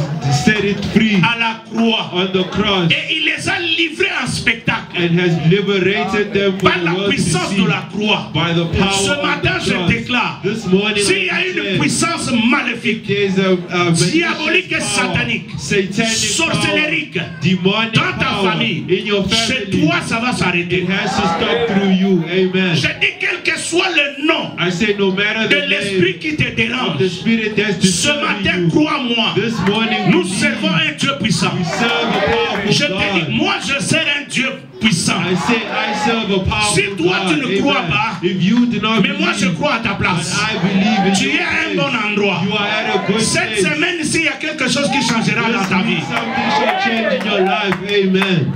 set it free à la croix. on the cross Et il les a livrés en spectacle and has liberated them for par the la world to puissance see de la croix. by the power Ce of matin, the je cross. déclare, This morning, s'il y a I une declare, puissance maléfique, there is a diabolique et malicious power, satanique, satanic sorcellerique, power, demonic dans ta power famille, in your chez family. toi, ça va s'arrêter. It has to stop through you. Amen. Je dis quel que soit le nom I say no matter de the l'esprit name qui te of dérange, the spirit that's ce disturbing matin, you, crois-moi, this morning nous we servons un Dieu puissant. serve a powerful Je te dis, God. moi je sers un Dieu puissant. I say I serve a powerful Si toi, God. tu ne crois Amen. pas, If you do not Mais moi je believe, crois à ta but place. I believe in Tu your es à un place. bon endroit. You are at a good Cette place. semaine ici, il y a quelque chose qui changera dans This ta week, vie. something shall change in your life. Amen.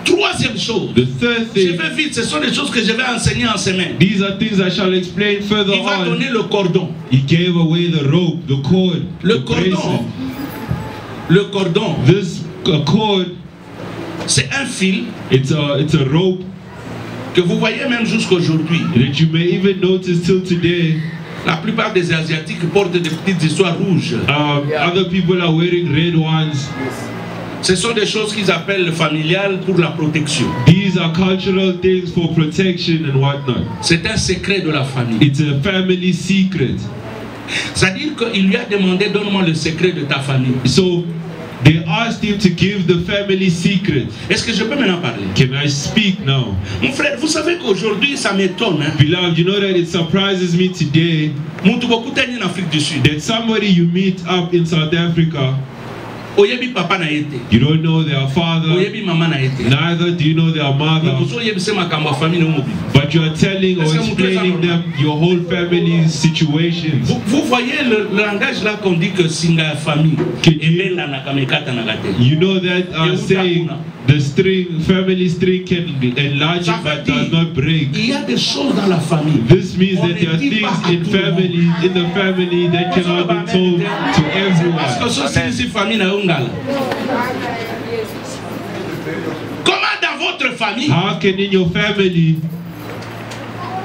Troisième chose, The third je thing, vais vite, ce sont des choses que je vais enseigner en semaine. these are things I shall explain further Il va on. donner le cordon. He gave away the rope, the cord, Le the bracelet. cordon, le cordon, This cord, c'est un fil it's a rope que vous voyez même jusqu'aujourd'hui. that you may even notice till today. La plupart des Asiatiques portent des petites histoires rouges. Other people are wearing red ones. Ce sont des choses qu'ils appellent familiales pour la protection. These are cultural things for protection and whatnot. C'est un secret de la famille. It's a family secret. C'est-à-dire qu'il lui a demandé, donne-moi le secret de ta famille. So they asked him to give the family secret. Est-ce que je peux maintenant parler? Can I speak now? Mon frère, vous savez qu'aujourd'hui, ça m'étonne. Hein? Beloved, you know that it surprises me today Mutu beaucoup en Afrique du Sud. that somebody you meet up in South Africa, Oyebi papa na été. you don't know their father, Oyebi maman na été. neither do you know their mother, Oyebi se makambo famille no mobile. but you are telling or explaining them your whole family's situations. Vous voyez le langage là qu'on dit que singa famille. Ebenda na kamekata na gate. You know that saying the string, family string can enlarge it but does not break. Il y a des choses dans la famille. This means On that there are ne dit things pas à in tout le monde. the family that cannot be told to Parce que everyone. ceci famille na ungala. Comment dans votre famille, How can in your family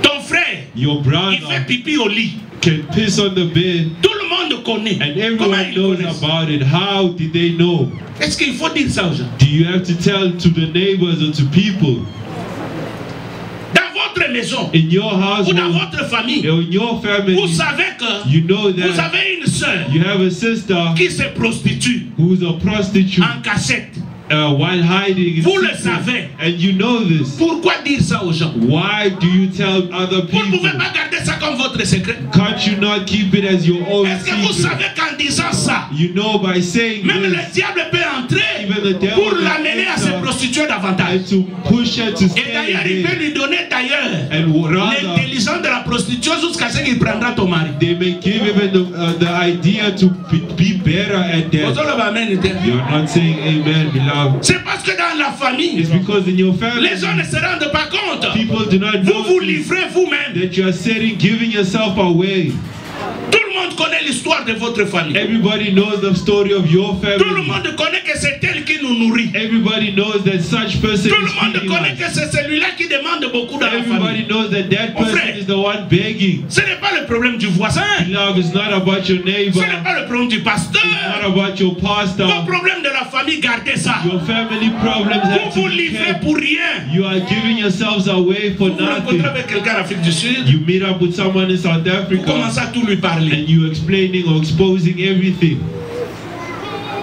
ton frère, your il fait brother pipi au lit? can piss on the bed Tout le monde connaît. and Comment everyone ils knows connaissent? about it? How did they know? Est-ce qu'il faut dire ça aux gens? Do you have to tell to the neighbors or to people Dans votre maison in your ou dans household votre famille, or in your vous family? savez que You know vous that avez une sœur you have a sister qui se prostitue who's a prostitute en cachette. while hiding in Vous le secret. savez. And you know this. Pourquoi dire ça aux gens? Why do you tell other Vous ne people? pouvez pas garder ça comme votre secret. Can't you not keep it as your own Est-ce que vous secret? savez qu'en disant ça, You know by saying même le this diable peut entrer Even the devil pour can l'amener à se enter prostituer davantage. and to push her to Et stay d'ailleurs, il peut there. lui donner d'ailleurs And rather, l'intelligence de la prostitution jusqu'à ce qu'il prendra ton mari. they may give even the idea to be better at Vous that. allez m'amener, You're not saying amen, beloved. c'est parce que dans la famille, It's because in your family, les gens ne se rendent pas compte. people do not Vous know vous livrez vous-même. that you are giving yourself away. Tout le monde connaît l'histoire de votre famille. Everybody knows the story of your Tout le family. monde connaît que c'est elle qui nous nourrit. Everybody knows that such person Tout le is monde feeding connaît us. que c'est celui-là qui demande beaucoup dans la Everybody famille. knows that that Mon person frère. is the one begging. Ce n'est pas le problème du voisin. Love is not about your Ce neighbor. n'est pas le problème du It's pasteur. not about your Vos pastor. problèmes de la famille, gardez ça. Your family problems have Vous vous to be livrez kept. pour rien. You are giving yourselves away for Vous vous rencontrez nothing. avec quelqu'un en Afrique du Sud, You meet up with someone in South vous commencez Africa à tout lui parler. and you explaining or exposing everything.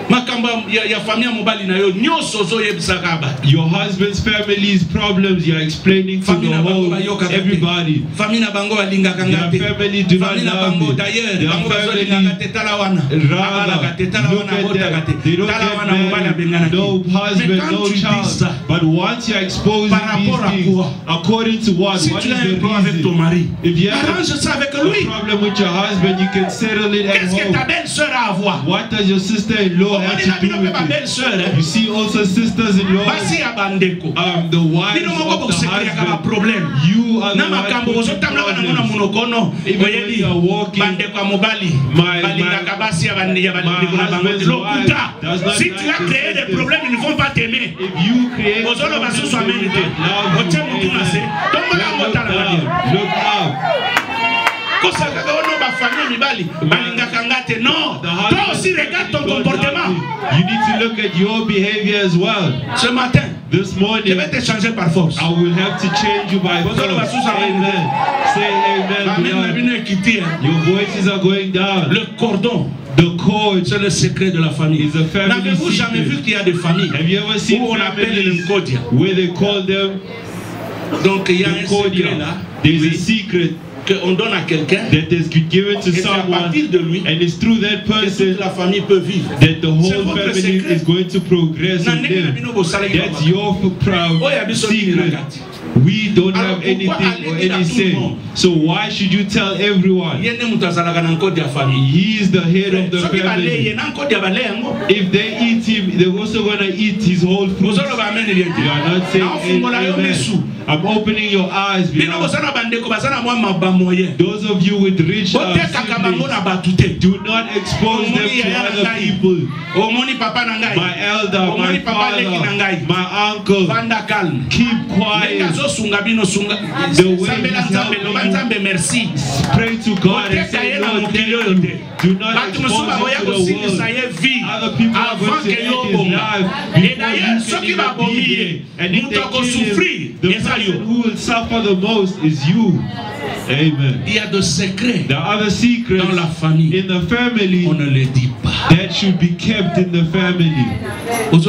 Makambo ya famille ya mobali na yo nyonso ozoyebisaka bato. Your husband's family's problems you are explaining to Famille the na bango whole bayokaka te. everybody. Famille na bango balingaka nga te. Their family do not Famille na love bango me. d'ailleurs Their bango bazolingaka family te tala wana. rather Abalaka te tala look wana at abotaka them. They te. don't Tala get wana mobali abengana married, te. no husband, Mais quand no tu dis child. ça, But once you're exposing Par these rapport à things, quoi? according to what? si What tu is as un the problème avec ton reason? mari, If you have arrange ça avec a lui. problem with your husband, you can settle it at Qu'est-ce que ta home. belle-sœur a à voir? What does your sister-in-law had to do with it. You see also sisters-in-law, the wives of the husband. You are the one putting problems. Even when you are walking, my husband's wife does not si tu as créé des problèmes, ils ne vont pas t'aimer. If you create Look problems, look up. Non, toi aussi regarde ton comportement. You need to look at your behavior as well. Ce matin, this morning, je vais te changer par force. I will have to change you by force. Amen. Say amen. Your voices are going down. Le cordon, the cord, c'est le secret de la famille. Is a family N'avez-vous jamais vu qu'il y a des familles Have you ever seen où on appelle les Nkodia? Where they call them? Donc il y a un secret là. There's a secret qu'on donne à quelqu'un, that is given to someone, de lui, and it's through that person la famille peut vivre. That the whole family is going to progress and live. That's your proud secret. We don't have anything or any say. So why should you tell everyone? He is the head of the family. If they eat him, they're also going to eat his whole fruit. You are not saying amen. I'm opening your eyes. Those of you with rich siblings, do not expose them to other people. My elder, my father, my uncle, keep quiet. The way pray to God and say, Lord, thank you. Do not expose him to the world. Other people are going to end his life before you can even be there. And if they kill him, the person who will suffer the most is you. Amen. Il y a des secrets the other secrets dans la famille. In the family, on ne les dit pas. That should be kept in the family. You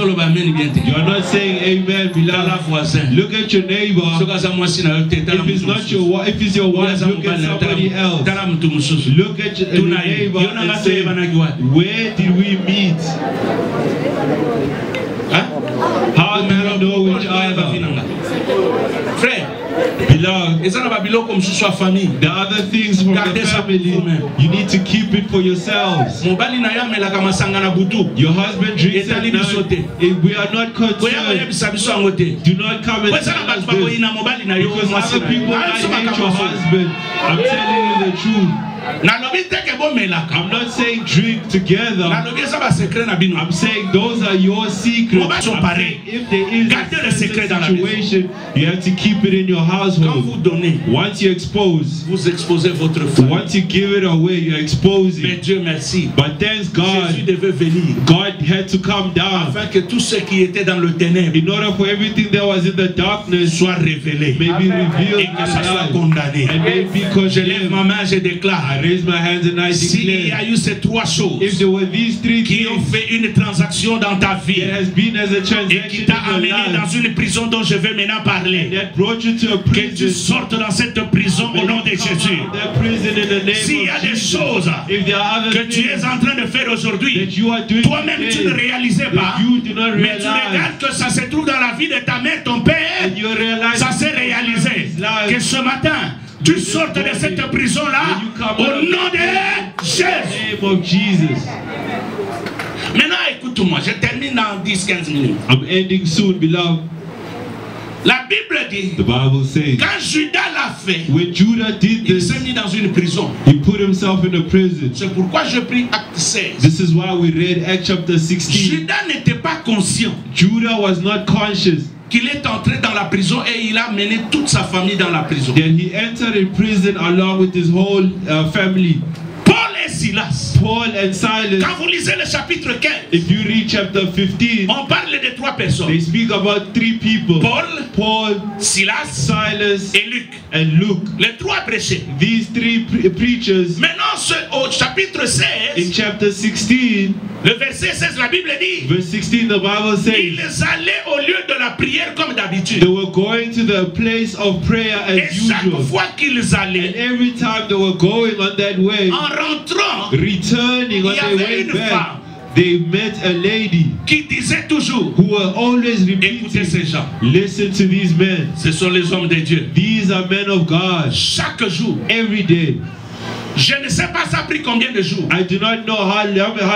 are not saying amen, beloved. Look at your neighbor. If it's not your wife, if it's your wife, look at somebody else. Look at your neighbor and say, where did we meet? How do we know each other? Frère, beloved, the other things from the family, you need to keep it for yourselves. Your husband drinks at night. We are not concerned. Do not come and tell us this. Because other people might hate your husband. I'm telling you the truth. I'm not saying drink together. I'm saying those are your secrets. If there is a situation, you have to keep it in your household. Once you expose, once you give it away, you expose it. But thanks God, God had to come down in order for everything that was in the darkness may be revealed and may be condemned. I raise my hands and I declare, if there were these three qui ont fait une transaction dans ta vie et qui t'a amené dans une prison dont je vais maintenant parler, que tu sortes dans cette prison au nom de Jésus. S'il y a des choses que tu es en train de faire aujourd'hui, toi-même tu ne réalisais pas, mais tu regardes que ça se trouve dans la vie de ta mère, ton père, ça s'est réalisé, que ce matin, tu sortes de cette prison-là au nom de Jésus. Maintenant, écoute-moi, je termine dans 10-15 minutes. I'm ending soon, beloved. La Bible dit, the Bible says, quand Judas l'a fait, when Judah did il this, s'est mis dans une prison. He put himself in a prison. C'est pourquoi je prie Acte 16. This is why we read Acts chapter 16. Judas n'était pas conscient. Judah was not conscious qu'il est entré dans la prison et il a mené toute sa famille dans la prison. Then he entered in prison along with his whole family. Paul et Silas. Paul and Silas. Quand vous lisez le chapitre 15, if you read chapter 15, on parle de trois personnes. They speak about three people. Paul, Silas, Silas, et Luc. And Luke. Les trois prêchés. These three preachers. Maintenant, au chapitre 16, in chapter 16, le verset 16, la Bible dit, verse 16, the Bible says, ils allaient au lieu de la prière comme d'habitude. They were going to the place of prayer as et chaque usual. fois qu'ils allaient, and every time they were going on that way, en rentrant, returning on their way back, they met a lady qui disait toujours, who were always repeating, écoutez ces gens, listen to these men. Ce sont les hommes de Dieu. These are men of God. Chaque jour, every day, Je ne sais pas ça a pris combien de jours. I do not know how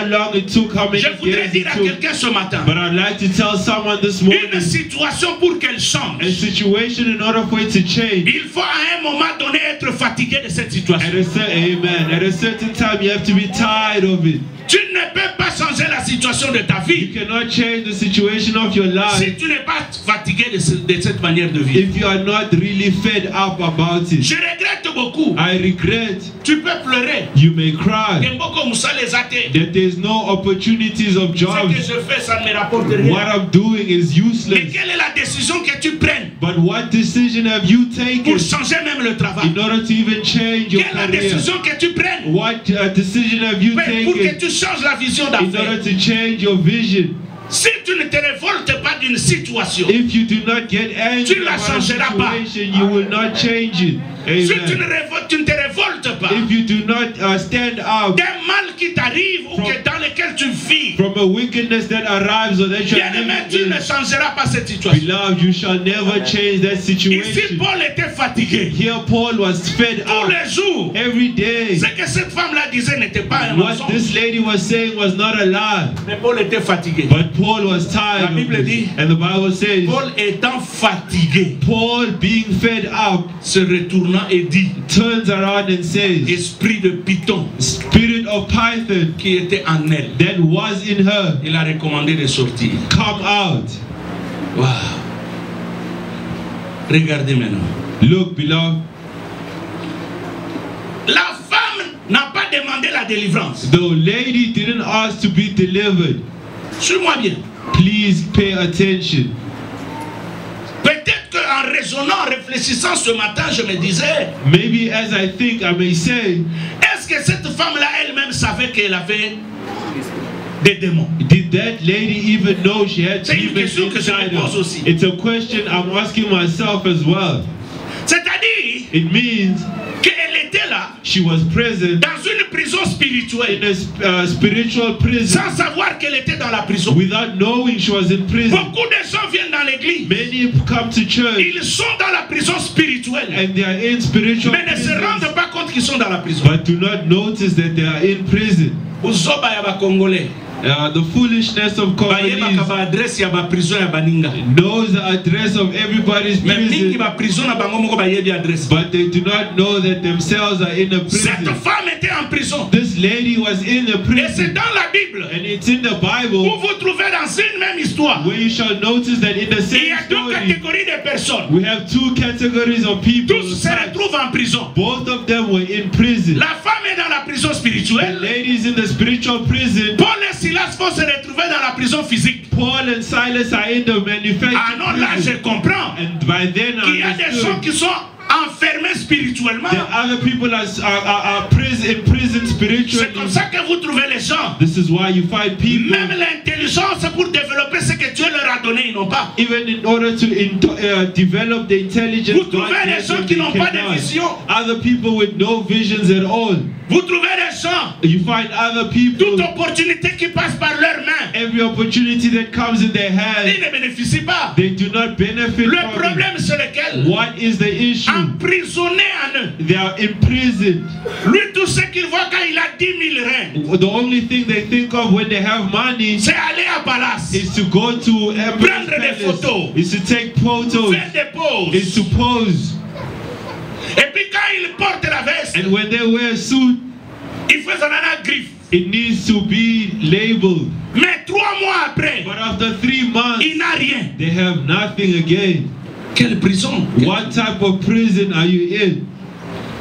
long it took, how many Je voudrais days dire it à took. quelqu'un ce matin. But I'd like to tell someone this morning, Une situation pour qu'elle change, a situation in order for it to change. il faut à un moment donné être fatigué de cette situation. Amen. At a certain time, you have to be tired of it. Tu ne peux pas changer la situation de ta vie You cannot change the situation of your life si tu n'es pas fatigué de cette manière de vivre. if you are not really fed up about it. Je regrette beaucoup. I regret. Tu peux pleurer. You may cry Que that there's no opportunities of ce que jobs. je fais, ça ne me rapporte rien. What I'm doing is Mais useless. quelle est la décision que tu prennes But what decision have you pour taken changer même le travail? in order to even change your Quelle est la career? décision que tu prennes What decision have you pour que taken tu changes la vision in order d'affaires? to change your vision? Si tu ne te révoltes pas d'une situation, If you do not get angry tu la about a changeras pas. situation, you will not change it. si tu Amen. ne te révoltes pas If you do not stand up d'un mal qui t'arrive ou que dans lequel tu vis, from a wickedness that arrives or that you're bien-aimé, tu living ne in, changeras pas cette situation. beloved, you shall never change that Ici, situation. Paul était fatigué. Here Paul was fed Tous up les jours, every day. ce que cette femme-là disait n'était pas un What mensonge. this lady was saying was not a lie. Mais Paul était fatigué. But Paul was tired La of Bible it. dit, And the Bible says, Paul étant fatigué, Paul being fed up se retournant et dit, turns around and says, esprit de Python Spirit of Python qui était en elle, that was in her, il a recommandé de sortir. come out. Wow. Regardez maintenant. Look, beloved, La femme n'a pas demandé la délivrance. the lady didn't ask to be delivered. Suis-moi bien. Please pay attention. Peut-être qu'en raisonnant, en réfléchissant ce matin, je me disais, Maybe as I think, I may say, est-ce que cette femme-là elle-même savait qu'elle avait des démons? did that lady even know she had C'est une demons question que je inside me pose her? aussi. It's a question I'm asking myself as well. C'est-à-dire It means qu'elle était là she was present dans une prison in spirituelle a spiritual prison sans savoir qu'elle était dans la prison. without knowing she was in prison. Beaucoup de gens viennent dans l'église, Many come to church ils sont dans la prison spirituelle, and they are in spiritual mais ne se prisons, rendent pas compte qu'ils sont dans la prison. but do not notice that they are in prison. Uzoba ya Congolais. The foolishness of Congolese Adresse ya ba prison ya baninga. knows the address of everybody's Mais mingi prison, ba prison na bango moko ba yebi adresse. but they do not know that themselves are in a Cette prison. femme était en prison. This lady was in a Et c'est prison, dans la Bible and it's in the où Bible vous trouvez dans une même histoire. where you shall notice that in the Il y same a deux story, catégories de personnes. we have two categories of people. Tous se retrouvent en prison. Both of them were in prison. La femme est dans la prison The spirituelle. ladies in the spiritual prison. Paul et Silas vont se retrouver dans la prison physique. Paul and Silas are in the manufactured Ah non, là je prison. comprends. And by then Il y a I des gens understood qui sont enfermés spirituellement. that other people are in prison C'est spiritually. comme ça que vous trouvez les gens. This is why you find people, Même l'intelligence pour développer ce que Dieu leur a donné, ils n'ont pas. even in order to develop the intelligence, Vous trouvez God des gave gens them, qui they n'ont pas de cannot. vision. Other people with no visions at all. Vous trouvez des gens, You find other people, toute opportunité qui passe par leurs mains, every opportunity that comes in their ils hand, ne bénéficient pas. they do not benefit Le from it. problème c'est lequel? What is the issue? Emprisonné en eux. They are imprisoned. Lui, tout ce qu'il voit quand il a 10 000 reins, The only thing they think of when they have money c'est aller à Palace, is to go to prendre des photos, is to take photos, faire des poses. is to pose. Et puis quand il porte la veste, And when they wear a suit, il fait son griffe. it needs to be labeled. Mais 3 mois après, But after 3 months, il n'a rien. they have nothing again. Quelle prison? What type of prison are you in?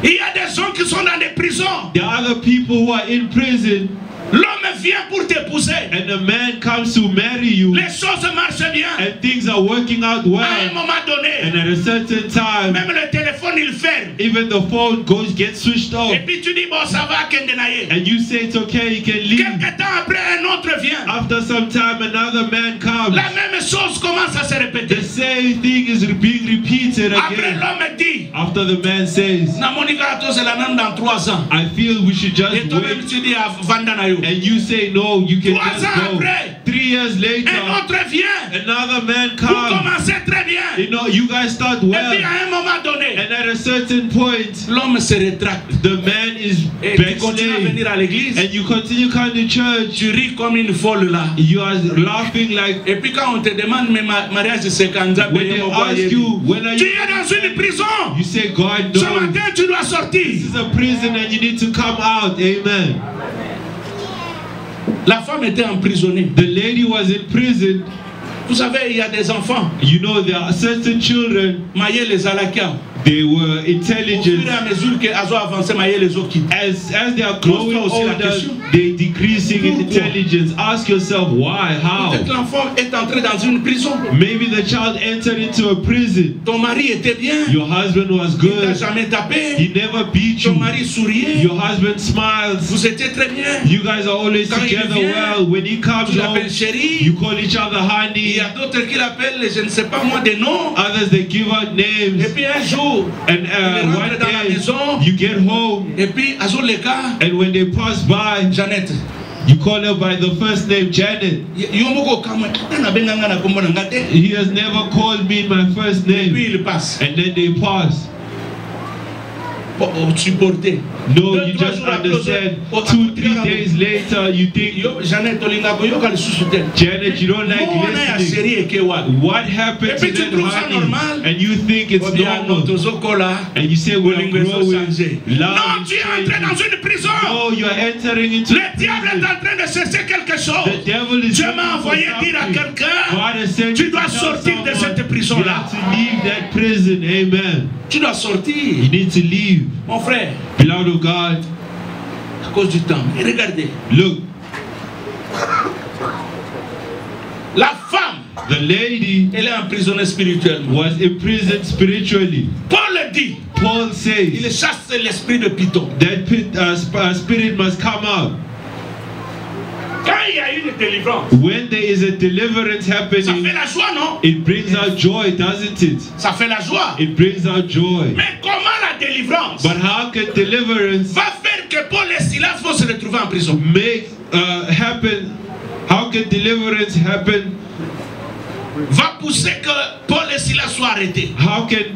Il y a des gens qui sont dans des prisons. There are other people who are in prison, L'homme vient pour t'épouser. and a man comes to marry you, Les choses marchent bien. and things are working out À un well. moment donné, And at a certain time, même le téléphone il ferme. even the phone gets switched off. Et puis tu dis, bon, ça va, Kendenaye. And you say it's okay, you can leave. Quelque temps après, un autre vient. After some time, another man comes. La même chose commence à se répéter. The same thing is being repeated Après, again. l'homme dit, After the man says, na monika to c'est la même dans 3 ans. I feel we should Et just toi-même wait. tu dis à Vandanayo. And you say, no, you can 3 just ans go. après, 3 years later, un autre vient. another man Vous comes. commencez très bien. You know, you guys start Et well. puis à un moment donné, And at a certain point, l'homme se rétracte. the man is Et tu continues à venir backsliding. à l'église. And you continue coming to church. Tu ris comme une folle là. You are laughing like, Et puis quand on te demande, mais mariage c'est quand when they ask you, when are tu you, es dans une prison. you say, God Ce knows. matin, tu dois sortir. This is a prison and you need to come out. Amen. La femme était emprisonnée. The lady was in prison. Vous savez, il y a des enfants. You know, there are certain children, Maïe les alakia. they were Au fur et intelligent. à mesure qu'elles ont avancé, Maïe les autres quittent. As they are growing Pose-toi aussi la older, question. they decreasing in Pourquoi? intelligence. Ask yourself why, Peut-être how? l'enfant est entré dans une prison. Maybe the child entered into a prison. Ton mari était bien. Your husband was Il t'a good. jamais tapé. He never beat Ton you. mari souriait. Your husband smiles. Vous étiez très bien. You guys are always Quand il together vient, well. When he comes Tu home, l'appelles chérie. you call each other Il honey. y a d'autres qui l'appellent, je ne sais pas moi, des noms. Others, they give out Et names. puis un jour, And il one rentre dans la day, maison. you get home. Et puis, à les gars, And when they pass by, Jeannette. you call her by the first name, Janet. Yomoko kama, na benganga na kombo na ngate. He has never called me my first Et puis name. il passe. And then they pass. Pour supporter. No, Deux, you trois just jours après, understand. oh, 2-3 days later, you think, Jeannette Olinga Boyoka le sous-soutel. Janet, you don't like Mon a listening. série et kewa. What happened Et to puis tu that trouves ça honey? normal. And you think it's Bien, normal. Tozokola. And you say we're Bolingo growing. changé. Love Non, is tu es entré changing. dans une prison. No, you're entering into Le diable est prison. en train de chercher quelque The chose. devil is Dieu looking m'a for envoyé dire à something. quelqu'un, God has sent tu you to dois tell sortir de someone, cette prison-là. you have to leave that prison. Amen. Tu dois sortir. You need to leave. Mon frère, Beloved of God, à cause du temps. Et regardez, look, la femme, the lady elle est emprisonnée spirituellement. was imprisoned spiritually. Paul dit, Paul il says chasse l'esprit de Python. that spirit must come out. Quand il y a une délivrance, When there is a deliverance ça fait happening, la joie, non? it brings out joy, doesn't it? Ça fait la joie. It brings out joy. Mais comment la délivrance But how can deliverance va faire que Paul et Silas vont se retrouver en prison? make happen? How can deliverance happen? Va pousser que Paul et Silas soient arrêtés. How can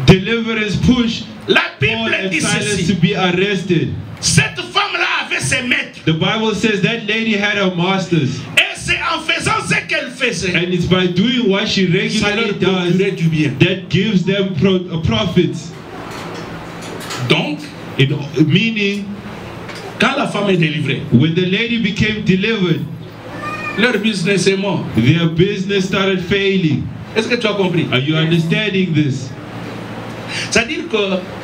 deliverance push La Paul Bible and dit Silas ceci. to be arrested? Cette femme-là avait ses maîtres. The Bible says that lady had her masters, Et c'est en faisant ce qu'elle faisait, and it's by doing what she ça leur regularly does procurait du bien. that gives them profits. Donc, Meaning, quand la femme est délivrée, when the lady became delivered, leur business est mort. their business started failing. Est-ce que tu as compris? Are you understanding this? C'est-à-dire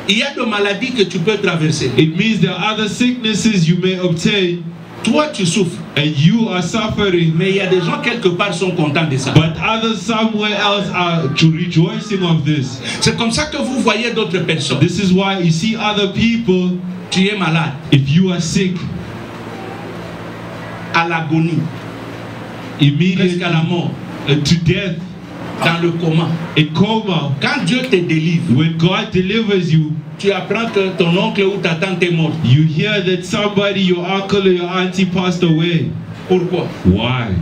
qu'il y a des maladies que tu peux traverser. It means there are other sicknesses you may obtain, Toi, tu souffres. and you are suffering, Mais il y a des gens quelque part qui sont contents de ça. but others somewhere else are rejoicing of this. C'est comme ça que vous voyez d'autres personnes. This is why you see other people, Tu es malade, if you are sick, à l'agonie, immediately presque à la mort, to death, dans le coma. in coma. Quand Dieu te délivre, When God delivers you, tu apprends que ton oncle ou ta tante est morte. you hear that somebody, your uncle or your auntie, passed away. Pourquoi? Why?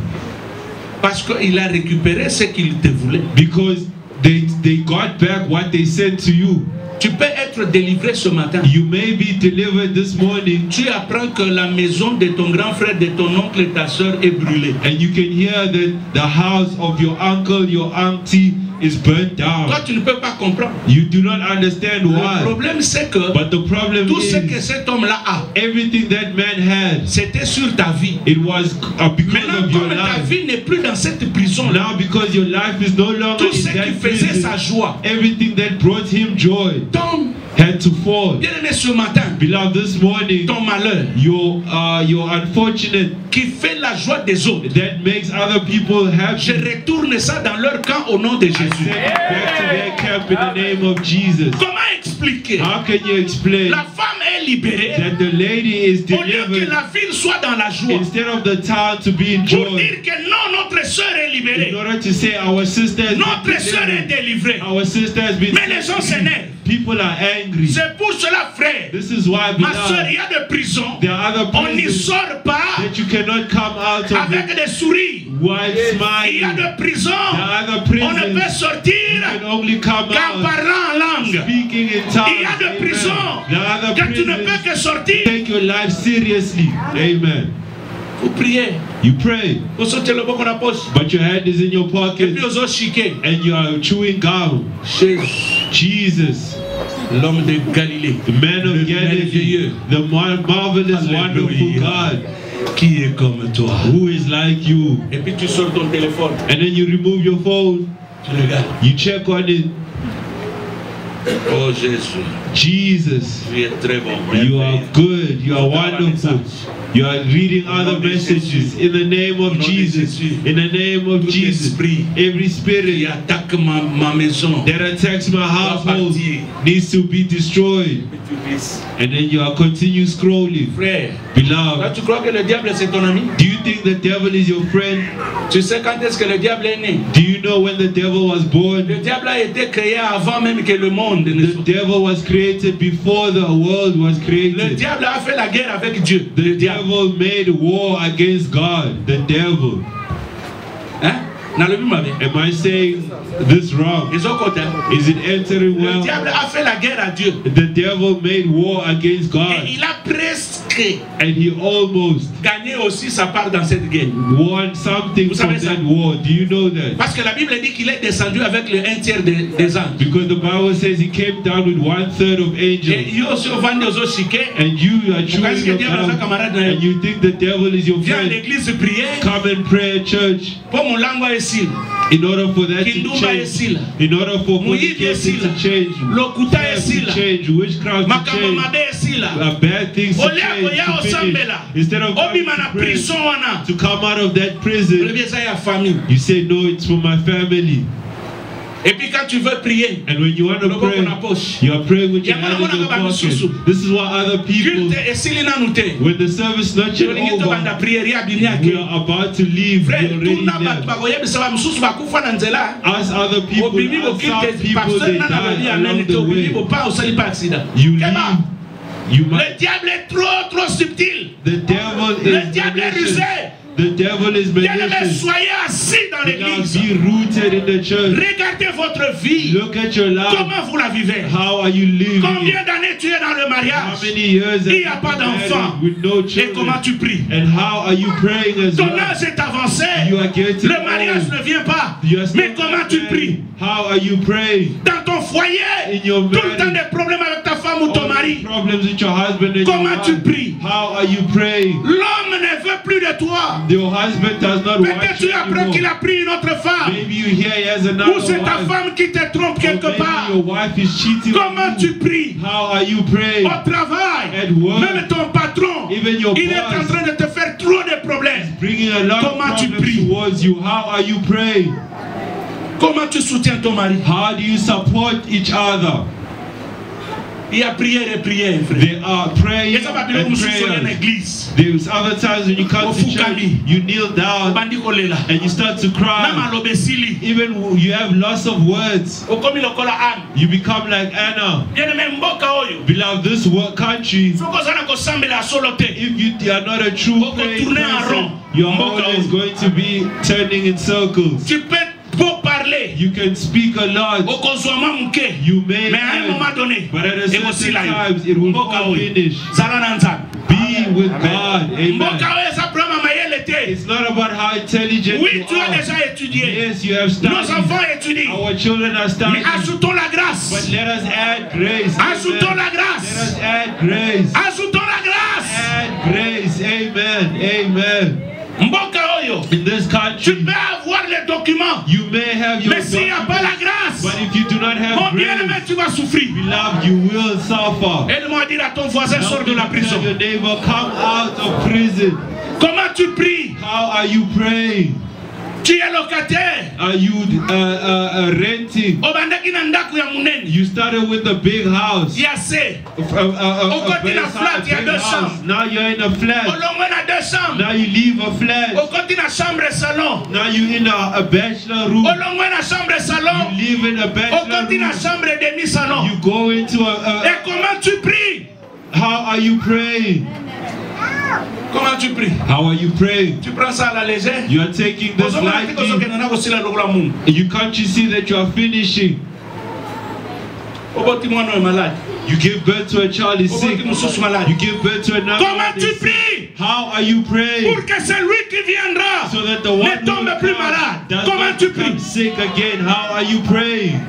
Parce qu'il a récupéré ce qu'il te voulait. Because they got back what they sent to you. Tu peux être délivré ce matin. You may be delivered this morning, Tu apprends que la maison de ton grand frère, de ton oncle et ta soeur est brûlée. and you can hear that the house of your uncle, your auntie is burnt down. Toi, tu ne peux pas comprendre. You do not understand Le why. problème, c'est que But the problem tout ce que is, cet homme-là a, everything that man had, c'était sur ta vie. it was because Maintenant, of your comme ta life. vie n'est plus dans cette prison-là, Now because your life is no longer tout ce in qui that faisait sa prison, joie everything that brought him joy tombe. had to fall. Bien-aimé, ce matin, Beloved, this morning, ton malheur your unfortunate qui fait la joie des autres, that makes other people happy, je retourne ça dans leur camp au nom de I Jésus. send it back to their camp in the name of Jesus. Comment expliquer? How can you explain La femme est libérée that the lady is au lieu que delivered la ville soit dans la joie. instead of the town to be in Pour joy? dire que non, notre notre soeur est libérée. In order to say our sister has Notre been soeur est delivered. délivrée. Our sister has been Mais les gens s'énervent. People are angry. C'est pour cela, frère. This is why, Ma soeur, il y a des prisons. there are other On n'y prisons sort pas that you cannot come out of avec des souris. while Il y a smiling. des prisons. There are other On prisons ne peut you sortir can only come qu'en out parlant en langue. speaking in tongues. Il y a des Amen. prisons There are other que tu ne peux prisons. que sortir. Take your life seriously. Amen. Vous priez. You pray, Vous sortez le bon qu'on a poche. but your hand is in your Et pocket puis aux autres chiquets. and you are chewing gum. Jésus, Jesus, l'homme de Galilée. the man of Galilee, the marvelous, wonderful God, Qui est comme toi? who is like you. Et puis tu sors ton téléphone. And then you remove your phone, Tu regardes. you check on it. Oh Jésus, Jesus, tu es très bon. you are good, you are wonderful. You are reading other messages in the name of Jesus. In the name of Jesus, every Qui spirit attaque ma maison. that attacks my household needs to be destroyed. And then you are continue scrolling. Frère, Beloved, là, tu crois que le diable c'est ton ami? do you think the devil is your friend? Tu sais quand est-ce que le diable est né? Do you know when the devil was born? Le diable a été créé avant même que le monde ne The soit. devil was created before the world was Le created. diable a fait la guerre avec Dieu. The Le diable. devil made war against God. The devil. Hein? Dans le Bible, Am I saying this wrong? ils ont côté. Is it entering Le well? diable a fait la guerre à Dieu. The devil made war against Et God, il a presque and he almost gagné aussi sa part dans cette guerre. won something Vous from savez ça? that war. Do you know that? Parce que la Bible dit qu'il est descendu avec le 1/3 des anges. Because the Bible says he came down with 1/3 of Et angels, il y a aussi au vent des autres chiquets. and you are Pourquoi est-ce que chewing diable a fait gum, camarade and you think the devil is your Viens à friend. l'église prier. Come and pray at church. Pour mon langue ici. In order for that to Kindumba change, esila. in order for Muibi fornication esila. to change, Lokuta theft to esila. change, witchcraft to Makambo change, mabe esila. bad things to Olea change, koya to finish. osambela. Instead of coming Obima na to pray, prison wana. to come out of that Le prison, bien ça y a famille. you say, no, it's for my family. Et puis quand tu veux prier, And when you want to le bon pray, qu'on a poche. you are praying with your Yamana hand in mona your kaba misusu. pocket. This is what other people, Culte esili na nute. when the service not yet Tolingi to banda over, prière ya bini we ake. are about to leave. We Frère, already tuna batu left. bako yebi saba misusu bakufa na nzela. As other people, Obimi bo as some kilte people, pasteur they na na die bali along amen the to obimi way. bo pa osali pa accident. You Keba. leave. You Le might. diable est trop subtil. The devil Le is diable est malicious. rusé. The devil is Bien-aimés, malicious. soyez assis dans Now l'église. be rooted in the church. Regardez votre vie. Look at your life. Comment vous la vivez? How are you living? Combien d'années tu es dans le How mariage? many years have Il n'y you a pas been d'enfant. married with no Et comment children? tu pries? And how are you praying as Ton well? âge est avancé. You are getting Le mariage old. ne vient pas. You are still Mais comment tu pries? married. How are you praying? Dans ton foyer, In your tout le temps marriage. des problèmes avec ta femme ou ton All the mari. problems with your husband and your Comment tu wife. pries? How are you praying? L'homme ne veut plus de toi. Your husband does not Peut-être watch tu you apprends qu'il anymore. a pris une autre femme. Maybe you hear he has another Ou c'est ta wife. femme qui te trompe Or quelque maybe part. your wife is cheating Comment on tu you. pries? How are you praying? Au travail, At work. même ton patron, Even your il est boss. en train de te faire trop de problèmes. Bringing a lot Comment of tu problems pries? towards you. How are you praying? Comment tu soutiens ton mari? How do you support each other? Il y a prière et prière, frère. There are prayers Et ça va bien and nous soutenir en prayers. église. There's other times when you come to church, you kneel down Bandi kolela. and you start to Na cry. malobe sili. Even you have loss of words, Okomi lokola Anne. you become like Anna. Bien-aimé mboka oyo. Beloved, this country, Soko zana kosambela solo te. if you are not a true Boko praying tourner en person, rond. you're Mboka always oyo. going to be turning in circles. Tu peux beau parler. You can speak a lot. Okozwama muke. You may Mais à un end, moment donné, but at a certain ekosila yo. times it will Mboka all oyo. finish. Zala na nzambe. Be with God. Amen. Mboka oyo eza problème mayele te. It's not about how intelligent Oui, you tu as are. déjà étudié. Yes, you have Nos studied. enfants étudient. Our children are Mais studying. ajoutons la But grâce. let us add grace. Ajoutons Amen. la Let grâce. us add grace. Ajoutons la grâce. Add grace. Amen. Amen. Mboka oyo. In this Tu country, peux avoir les documents. you may have your Mais s'il n'y a pas la grâce, but if you do not mon have bien-aimé, grace, tu vas souffrir. beloved, you will suffer. Aide-moi à dire à ton voisin, sors de la prison. Tell your neighbor, come out of prison. Comment tu pries? How are you praying? Tu es locataire. Are you renting? You started with a big house. Yes, a now you're in a flat. Now you leave a flat. Now you're in a bachelor room. You live in a bachelor room. You go into Et comment tu pries? How are you praying? Comment tu pries? How are you praying? Tu prends ça à la légère? You are taking this lightly. You can't you see that you are finishing? You give birth to a child is sick. You give birth to another. Comment tu pries? How are you praying? Pour que celui qui viendra so that the one ne tombe plus malade. Comment tu pries? Sick again. How are you praying?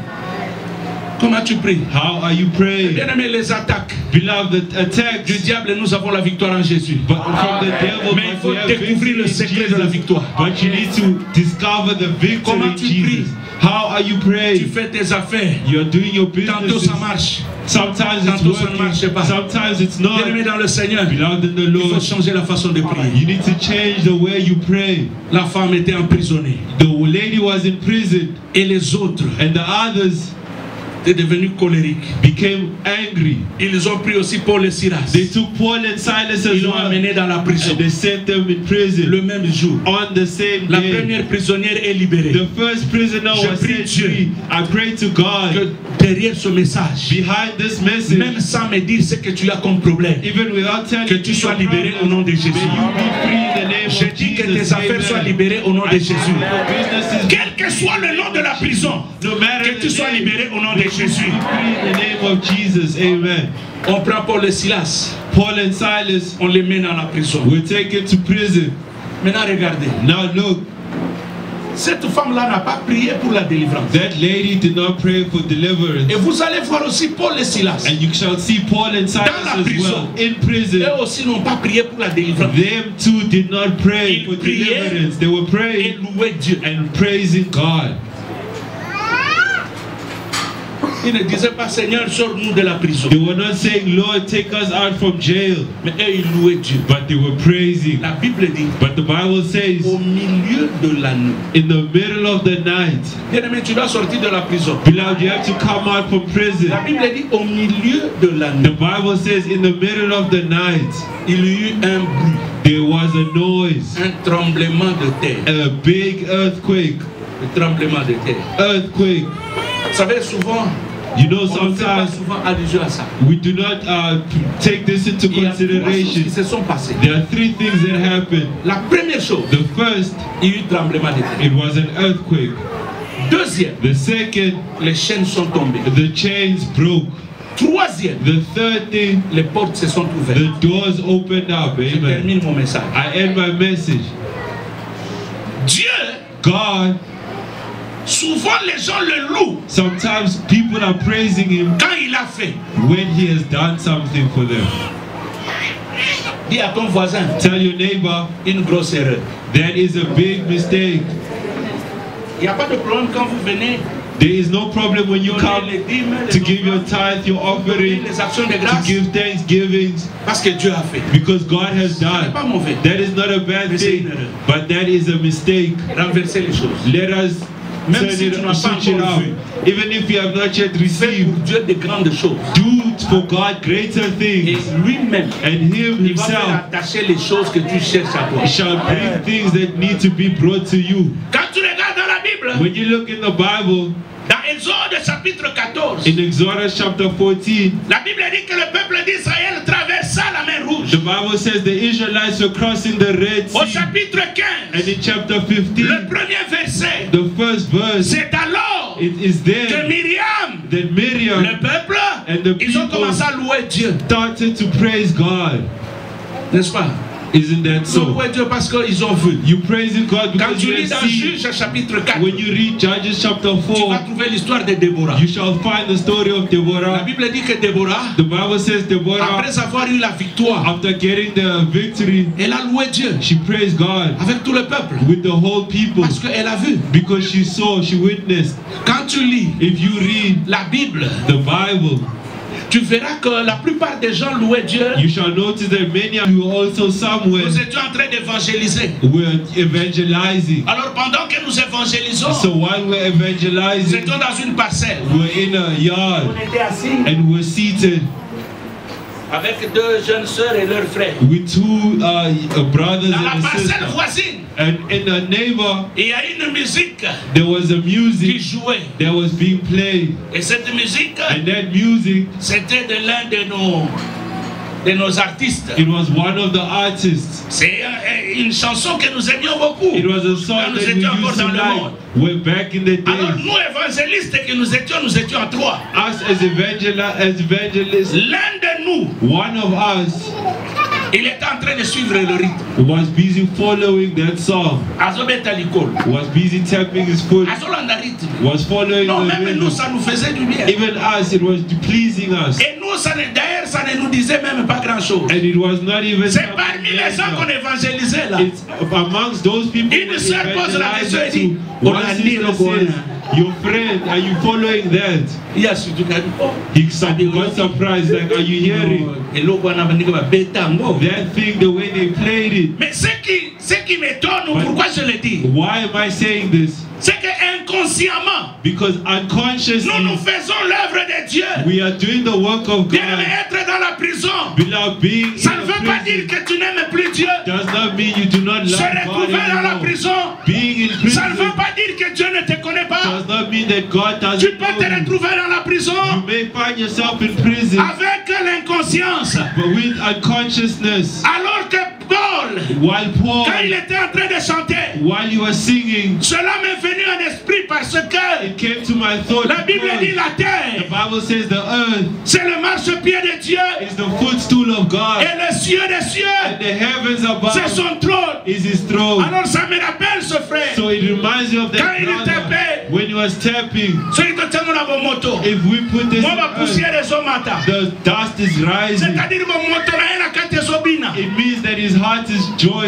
Comment tu pries? How are you praying? Bien-aimés, les attaques Beloved, the attacks du diable, nous avons la victoire en Jésus. But from the devil, mais il faut découvrir le secret de la victoire. But you need to discover the victory. Comment tu pries? How are you praying? Tu fais tes affaires. You are doing your business. Tantôt ça marche. Sometimes it's working. Sometimes it's not. Bien-aimés dans le Seigneur, Beloved in the Lord, il faut changer la façon de prier. You need to change the way you pray. La femme était emprisonnée. The lady was in prison. Et les autres, and the others, étaient devenus colériques. Became angry. Ils ont pris aussi Paul et Silas. They took Paul and Silas as Ils l'ont amené dans la prison. And they sent them in prison. Le même jour. On the same la day. Première prisonnière est libérée. The first prisoner was set free. I pray to God. Que derrière ce message, behind this message, même sans me dire ce que tu as comme problème, even without telling que tu sois libéré au nom de Jésus. Je dis que tes affaires soient libérées au nom de Jésus. Quel que soit le nom de la prison, que tu sois libéré au nom de Jésus. In the name of Jesus, amen. On prend Paul et Silas. Paul and Silas, on les met dans la prison. We take it to prison. Maintenant regardez. Now look. Cette femme-là n'a pas prié pour la délivrance. That lady did not pray for deliverance. Et vous allez voir aussi Paul et Silas. And you shall see Paul and Silas dans la prison. As well, in prison. Eux aussi n'ont pas prié pour la délivrance. Them too did not pray for deliverance. They were praying et louaient Dieu and praising God. Ils ne disaient pas Seigneur, sors-nous de la prison. They were not saying Lord, take us out from jail. Mais eux ils louaient Dieu. But they were praising. La Bible dit. But the Bible says. Au milieu de la nuit. In the middle of the night. Bien-aimé, tu dois sortir de la prison. Beloved, you have to come out from prison. La Bible dit au milieu de la nuit. The Bible says in the middle of the night. Il y eut un bruit. There was a noise. Un tremblement de terre. A big earthquake. Un tremblement de terre. Earthquake. Vous savez souvent. You know, sometimes we do not take this into consideration. There are three things that happen. La première chose, the first, it was an earthquake. Deuxième, the second, les chaînes sont tombées. The chains broke. Troisième, the third thing, les portes se sont ouvertes. The doors opened up. Amen. Je termine mon message. I end my message. Dieu, God, souvent les gens le louent. Sometimes people are praising him quand il a fait. When he has done something for them. Dis à ton voisin. Tell your neighbor. Une grosse erreur. That is a big mistake. Il n'y a pas de problème quand vous venez. There is no problem when you come to give your tithe, your offering, to give thanksgiving. Parce que Dieu a fait. Because God has done. That is not a bad thing, but that is a mistake. Renverser les choses. Let us Même si tu n'as pas encore vu, even if you have not yet received, pour Dieu de grandes choses. Do for God greater things. Et lui-même, and Him Himself, il va attacher les choses que tu cherches à toi. Shall bring things that need to be brought to you. Quand tu regardes dans la Bible, when you look in the Bible, dans Exode chapitre 14, in Exodus chapter 14, la Bible dit que le peuple d'Israël traversa la mer Rouge. The Bible says the Israelites were crossing the Red Sea. Au chapitre 15, and in chapter 15, le premier verset, the first verse, c'est alors it is there que Miriam, le peuple, and the ils ont commencé à louer Dieu. Started to praise God. N'est-ce pas? Isn't that so? Dieu parce qu'ils ont vu. You praising God because quand tu lis dans Juges chapitre 4, when you read Judges chapter 4, tu vas trouver l'histoire de Déborah. You shall find the story of Deborah. La Bible dit que Déborah, the Bible says Deborah, après avoir eu la victoire, after getting the victory, elle a loué Dieu. She praised God avec tout le peuple. With the whole people. Parce qu'elle a vu. Because she saw, she witnessed. Quand tu lis, if you read la Bible, the Bible, tu verras que la plupart des gens louaient Dieu. You shall notice that many of you also somewhere Nous étions en train d'évangéliser. were evangelizing. Alors pendant que nous évangélisons, So while we're nous evangelizing, étions dans une parcelle. we're in a yard On était assis and we're seated avec deux jeunes sœurs et leurs frères. with two brothers Dans la and a parcelle sister. voisine, And in a neighbor, il y a une musique there was a qui music jouait. that was being played. Et cette musique, And that music, c'était de l'un de nos artistes. it was one of the artists. C'est une chanson que nous aimions beaucoup. It was a Quand song nous that we étions encore used to dans le like. monde. We're back in the Alors days. nous évangélistes que nous étions en trois. Us as evangelists, L'un de nous, one of us il était en train de suivre le rythme. was busy following that song, Azobeta l'icône. was busy tapping his foot, Azolanda rythme. was following Non, the même nous, rhythm. ça nous faisait du bien. Even us, it was pleasing us. Et nous, d'ailleurs, ça ne nous disait même pas grand-chose. And it was not even C'est parmi les gens qu'on évangélisait là. It's amongst those people Une sœur pose la question et dit, evangelizing to. on One a dit sister le says, your friend, are you following that? Il y a surtout qu'elle dit, oh, He got surprised, like, are you hearing? et l'autre, on a dit, bétango. That thing, the way they played it. Mais ce qui m'étonne, pourquoi je le dis, Why am I saying this? c'est que inconsciemment, Because unconsciously, nous faisons l'œuvre de Dieu. we are doing the work of Bien God. être dans la prison, Beloved, being ça in ne a veut pas prison dire que tu n'aimes plus Dieu. does not mean you do not Se love God retrouver dans la anymore. prison, Being in ça ne prison veut pas dire que Dieu ne te connaît pas. does not mean that God Tu doesn't peux te know you. retrouver dans la prison You may find yourself in prison, avec l'inconscience. but with unconsciousness. Alors que Paul, While Paul, quand il était en train de chanter, while you were singing, cela m'est venu en esprit parce que it came to my thought. la Bible dit because la the terre, Bible says the earth c'est le marchepied de Dieu is the footstool of God, et le ciel des cieux, and the heavens c'est above son trône. is His throne. Alors ça me rappelle ce frère. So it reminds you of Quand that il brother tapait, when he was tapping. celui que tu as mon moto, If we put this moi on ma poussière earth, des homata. the dust is rising. C'est-à-dire mon moto na quand tu zobina. It means that his heart is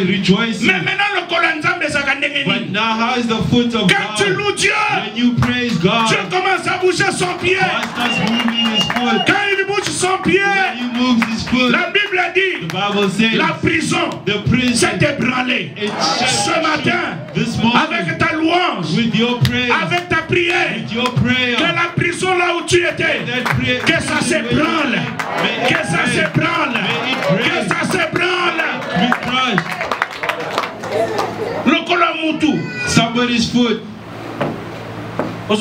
rejoicing. Mais maintenant le kolanzambe ça But now how is the foot of quand tu God? loues Dieu, When you praise God, Dieu commence à bouger son pied. God starts moving his foot. Quand il bouge son pied, When he moves his foot, la Bible the dit Bible says la prison the prison s'est ébranlée. it Ce matin, this morning avec ta louange, with your praise, avec ta prière, with your prayer, que la prison là où tu étais, that prayer, que ça s'ébranle, que ça s'ébranle, que ça s'ébranle. be crushed. Le kolamutu. Somebody's foot. Can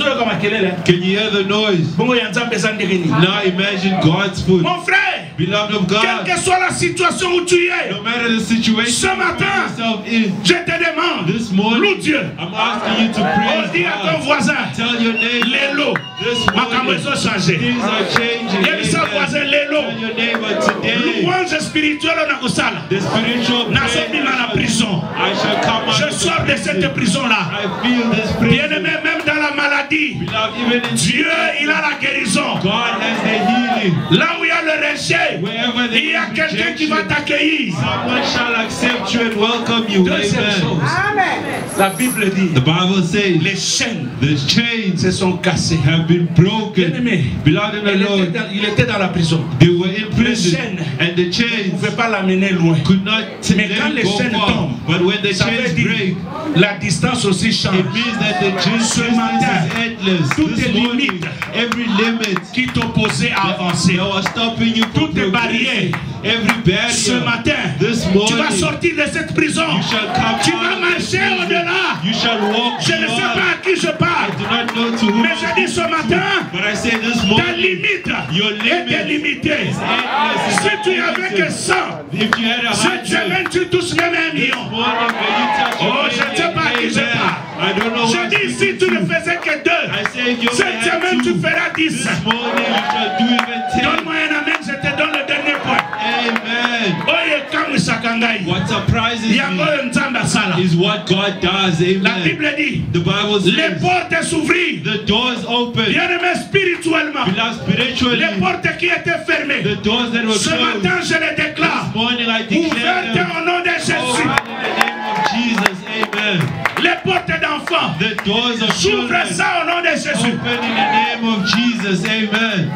you hear the noise? Now imagine God's foot. Mon frère, Beloved of quelle God, que soit la situation où tu es, no matter the situation ce you find matin, yourself in, je te demande, this morning, loue Dieu. I'm asking you to On praise dit à ton God. voisin, Tell your neighbor, Lélo, this makambo morning, ezo changé. things are changing. Il y a ça voisin Amen. Lélo. Tell your neighbor today, Louange spirituelle na kusala. the spiritual Nazobima na prison. I shall come out Je of sors de cette prison là. I feel this Bien prison. aimé, même dans la maladie, Beloved, even in Dieu, il a la guérison. God has the healing. Là où il y a le rejet, Wherever there il y a is quelqu'un qui va rejection, t'accueillir. someone shall accept you and welcome you. Deuxième Amen. chose, la Bible dit, The Bible says les chaînes the chains se sont cassées. have been Bien broken. aimé, Beloved in the Lord, il était dans la prison. they were in prison chaînes and the Il ne chains pouvait pas l'amener loin. could not Mais quand let les go chaînes far. tombent, But when the ça veut chains dire break, la distance aussi change. it means that the distance matin, is endless. toutes This les morning, limites every limit Qui t'opposait à avancer. that was stopping you from Toutes les barrières. progressing, every Ce barrier, matin, this tu vas morning, sortir de cette prison. you shall come Tu out vas of marcher this prison. au-delà. You shall walk Je ne sais beyond. pas à qui je I parle. do not know to whom Mais je dis ce matin, but I say this ta morning, limite your est limit délimitée. is endless. Si tu avais que 100, If you had cette 100, semaine tu touches même 1 this million. morning when you touch Oh, your je ne sais pas à qui je Amen. parle. I don't know Je what dis to si do. tu ne faisais que 2, I say if you only cette had semaine tu 2, feras 10. this morning you shall do even 10. Donne-moi un amen, je te donne le dernier point. Amen. Oye kamu sakangai. What surprises Yango me nzamba sala. is what God does. La Amen. Bible dit, The Bible les says portes s'ouvrirent. the doors open. Bien-aimé spirituellement, Beloved, spiritually, les portes qui étaient fermées, the doors that were ce closed. matin je les déclare, This morning I declare ouvertes them au nom de open Jésus. in the name of Jesus. Amen. Les portes d'enfants, The doors of j'ouvre children ça au nom de Jésus. open in the name of Jesus. Amen.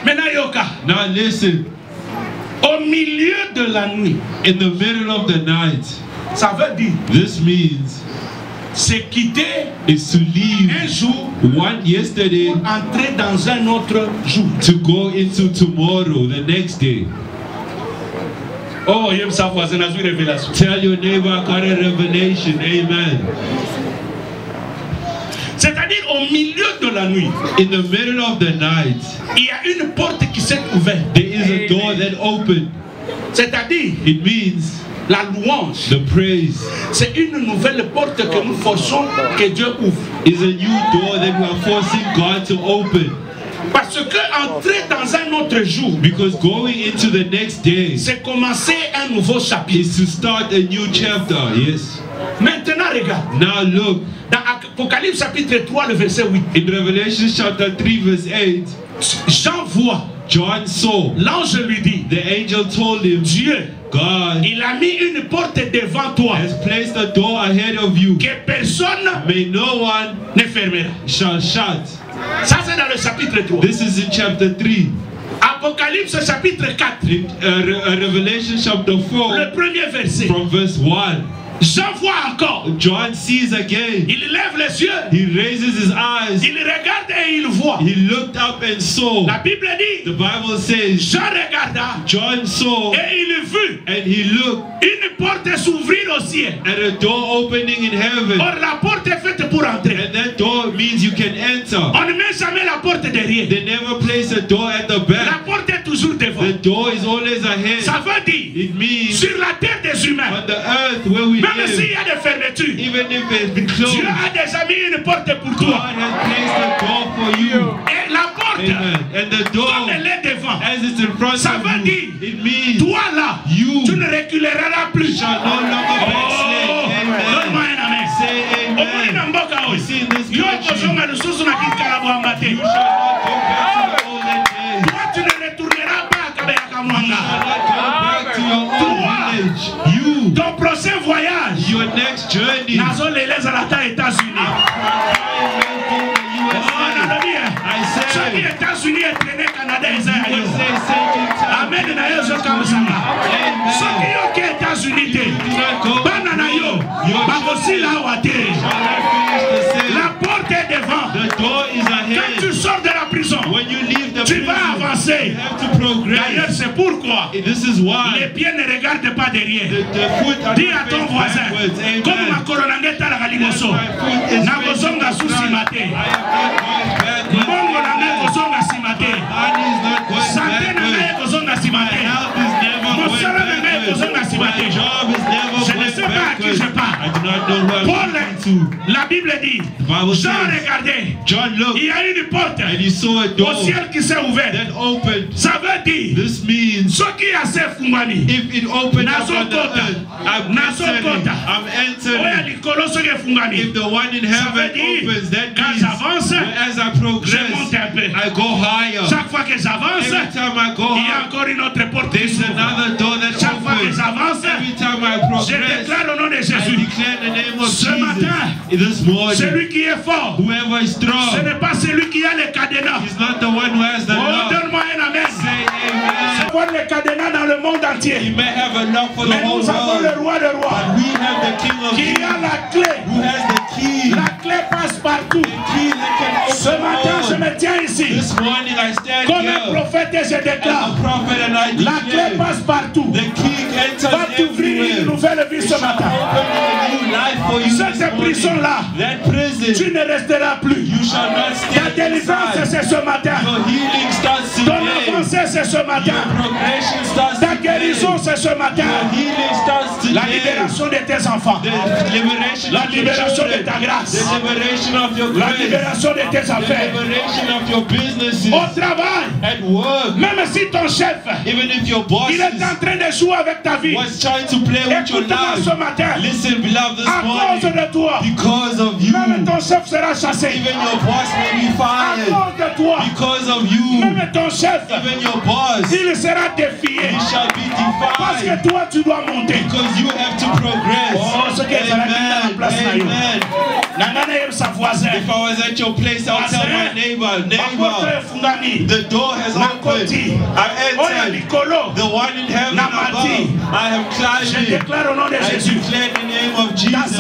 Maintenant Yoka, Now listen. Au milieu de la nuit. In the middle of the night. Ça veut dire. This means. C'est quitter is to leave un jour one yesterday pour entrer dans un autre jour. To go into tomorrow, the next day. Oh, il y a sa voisine a une révélation. Tell your neighbor I got a revelation. Amen. C'est-à-dire au milieu de la nuit. In the middle of the night. Il y a une porte qui s'est ouverte. There is a door that opened. C'est-à-dire. It means. La louange, the praise, c'est une nouvelle porte que nous forçons que Dieu ouvre. Is a new door that we are forcing God to open. Parce que entrer dans un autre jour, because going into the next day, c'est commencer un nouveau chapitre. Is to start a new chapter. Yes. Maintenant regarde. Now look. Dans Apocalypse chapitre 3 le verset 8. In Revelation chapter 3 verse 8. Jean voit. John saw. L'ange lui dit. The angel told him. Dieu. God, il a mis une porte devant toi. Has placed a door ahead of you. Que personne may no one ne fermera. Shall shut. Ça c'est dans le chapitre 3. This is in chapter 3. Apocalypse chapitre 4. Revelation chapter 4. Le premier verset. From verse 1. Jean voit encore. John sees again. Il lève les yeux. He raises his eyes. Il regarde et il voit. He looked up and saw. La Bible dit. The Bible says. Jean regarda. John saw. Et il vit. And he looked. Une porte s'ouvrir au ciel. And a door opening in heaven. Or la porte est faite pour entrer. And that door means you can enter. On ne met jamais la porte derrière. They never place a door at the back. La porte est toujours devant. The door is always ahead. Ça veut dire. It means. Sur la terre des humains. On the earth where we même s'il y a des fermetures. Even if it's been closed. Dieu a déjà mis une porte pour toi. God has placed a door for you. Et la porte. Amen. And the door. Comme elle est devant. As it's in front ça of veut you. Dire, it means. Toi là. You. Tu ne reculeras plus. Shall no longer backslide. Amen. Donne-moi un amen. Say amen. You see in this country. You shall not go back to the olden days. Toi tu ne retourneras pas à Kabeyakamwanga. Back to your own village. You. Ton prochain voyage. Your next journey. Nazo leleza la ta États-Unis. I said. États-Unis et traîner Canada et Israël. Amen na yo zo kamsanga. Soki yo ke États-Unis te. Bana na yo. Bakosi la wate. La porte est devant. The door is ahead. Quand tu sors de la prison, when you leave the tu prison, vas avancer. You have to progress. D'ailleurs, c'est pourquoi this is why les pieds ne regardent pas derrière. The foot are dis à ton voisin, comme ma coronangue talaka liboso, na kozonga susi mate. Mbongo na ngai kozonga simate. Santé na ngai kozonga simate. Mosala na ngai kozonga simate. Je ne sais pas à qui je parle. Paul, la Bible dit, Jean regardait, il y a une porte au ciel qui s'est ouverte. Ça veut dire, ce qui a ses fumani, nazo kota, I'm entering. If the one in heaven opens, that means as I progress, I go higher. Chaque fois que j'avance, every time I go il y a encore une autre porte. There's another door that chaque fois que opens. j'avance, Every time I progress, je déclare au nom de I Jésus. declare the name of Ce Jesus. matin, This morning, celui qui est fort, whoever is ce strong, n'est pas celui qui a les cadenas. is not the one who has the Oh, lock. donne-moi un amen. Say amen. C'est pour les cadenas dans le monde entier. He may have a lock for the Mais whole nous avons world, le roi de rois but we have the King of qui Kings, a la clé. who has the key. La clé passe partout. The key that can Ce matin, je open me tiens ici This morning I stand comme un here prophète et je as déclare. a prophet and I La clé declare passe partout. the key enters Va t'ouvrir une everywhere. nouvelle vie ce matin. Open a new life for you this Cette morning. prison-là, That prison, tu ne resteras plus. you shall not Ta stay délivrance, inside. c'est ce matin. Your healing starts Ton today. avancée, c'est ce Your matin. progression starts Ta today. guérison, c'est ce Your matin. healing starts today. La libération de tes enfants. The liberation La of your libération de children. ta grâce. The liberation of your La grace. libération de tes The affaires. liberation of your businesses. Au travail, At work. même si ton chef, Even if your boss il est en train de jouer avec ta vie, was trying to play with your écoute-moi life. ce matin. Listen, beloved, this À cause morning. de toi, Because of you. même ton chef sera chassé. Even your boss may be À fired. cause de toi, Because of you. même ton chef, Even your boss. il sera défié. He shall be Parce que toi, tu dois monter. Because you have to progress. Oh, ce qui est à la place. Amen. Sa voisin. If I was at your place, I'll tell my neighbor, the door has opened. I entered. The one in heaven above. I have climbed it. I declare in the name of Jesus.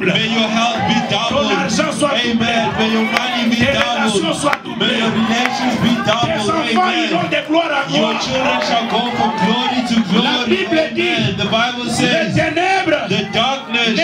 May your health be doubled. Amen. May your money be doubled. May your relations be doubled. Amen. Your children shall go from glory to glory. Amen. The Bible says the darkness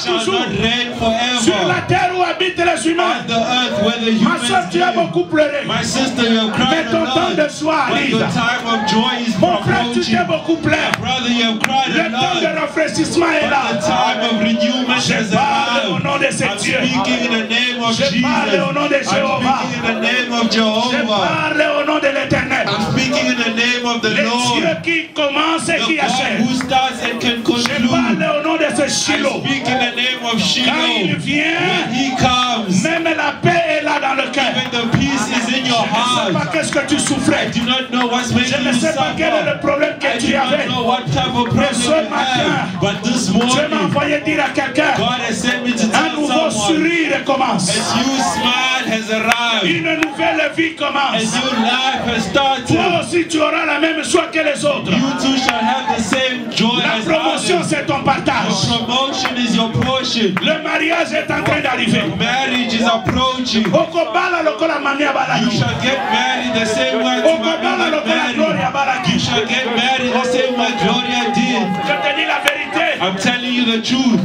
shall not reign forever. Sur la terre où habitent les humains. On the earth where the humans Ma soeur, tu as beaucoup pleuré. My sister, you have cried Mais ton temps de joie but arrive. your time of joy is Mon frère, tu t'es approaching. beaucoup pleuré. Brother, you have cried Le a temps de lot. rafraîchissement est But là. the time of renewment Je has parle au arrived. nom de ce I'm Dieu. speaking in the name of Je Jesus. parle au nom de I'm Jéhovah. speaking in the name of Je Jehovah. parle au nom de l'Éternel. I'm speaking in the name of the Le Dieu Lord. qui commence et The qui God achève. who starts and can Je conclude. parle au nom de ce I Shiloh. speak in the name of Shiloh. Quand il vient, When he comes, même la paix est là dans le cœur. even the peace is in your Je ne sais pas heart. qu'est-ce que tu souffrais. I do not know what's Je making ne you sais pas quel est le suffer. problème I que do tu avais. not know what type of problem ce you matin, have. But this Dieu m'a morning, envoyé dire à quelqu'un, God has sent me to un tell nouveau someone, sourire commence. a new smile has arrived. Une nouvelle vie A commence. new life has Toi started. aussi, tu auras la même joie que les autres. You too shall have the same joy La as promotion, others. c'est ton partage. Your promotion is your portion. Le mariage est en train d'arriver. Marriage is approaching. Okobala lokola mami You abalaki. shall get married the same way to Okobala my lokola married. Gloria abalaki. You shall get married the same way Gloria did. Je te dis la vérité. I'm telling you the truth.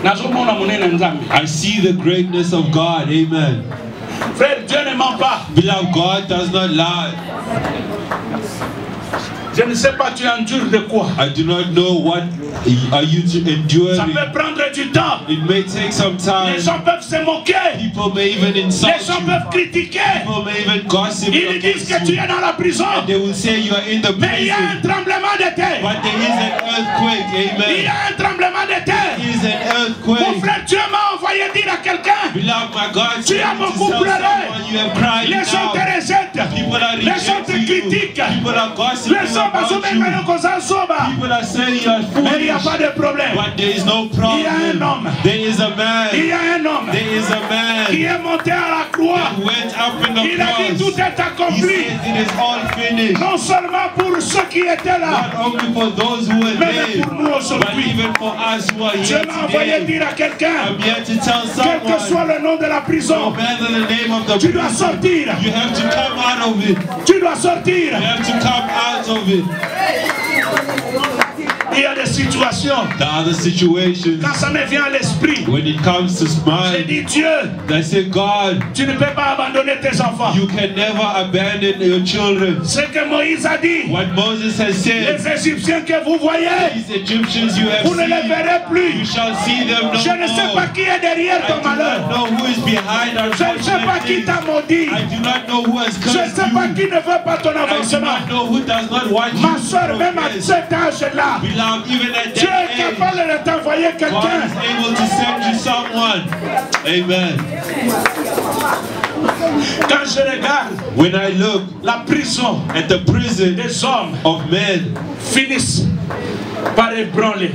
Nazomona monene nzambe. I see the greatness of God. Amen. Frère, Dieu ne ment pas. Beloved, God does not lie. Je ne sais pas tu endures de quoi. I do not know what are you Ça enduring. peut prendre du temps. It may take some time. Les gens peuvent se moquer. People may even Les insult gens you. peuvent critiquer. People may even gossip Ils disent against que tu you. es dans la prison. And they will say you are in the Mais il y a un prison. tremblement de terre. But there is an earthquake. Il y Amen. a un tremblement de terre. There is an Mon earthquake. frère, Dieu m'a envoyé dire à quelqu'un. Beloved, my God, Tu as sent me to beaucoup tell pleuré. someone you have cried Les gens te now. rejettent. People are Les gens te rejecting you. critiquent. People are gossiping Les gens about you. People are saying you are Mais il n'y a foolish. pas de problème. But there is no Il y a un problem. homme. There is a Il man. y a un homme There is a qui man est monté à la croix. who went up in the Il a dit tout cross. est He accompli. says it is all finished. Non seulement pour ceux qui étaient là, Not only for those who were mais there, pour nous but aujourd'hui. even for us who are Dieu here m'a envoyé today. dire à quelqu'un, I'm here to tell quel que soit someone, le nom de la no prison, matter the name of the tu dois prison, sortir. you have to come out of it. Tu dois sortir. You have to come out of it. Il y a des situations. The other situations, Quand ça me vient à l'esprit, when it comes to j'ai smile, dit Dieu, I say, God, tu ne peux pas abandonner tes enfants. you can never abandon your children. Ce que Moïse a dit, What Moses has said, les Égyptiens que vous voyez, these Egyptians you have vous ne les seen, verrez you plus. shall see them no Je ne sais pas more. qui est derrière I ton do not malheur. know who is behind our Je ne sais pas qui t'a maudit. I do not know who has Je ne cursed sais pas you. qui ne veut pas ton I do avancement. not know who does not want you Ma to soeur, même à progress. cet âge-là, Beloved, even at Dieu that est age, capable de t'envoyer God quelqu'un. is able to send you someone. Amen. Quand je regarde When I look la prison at the prison des hommes of men finissent par ébranler.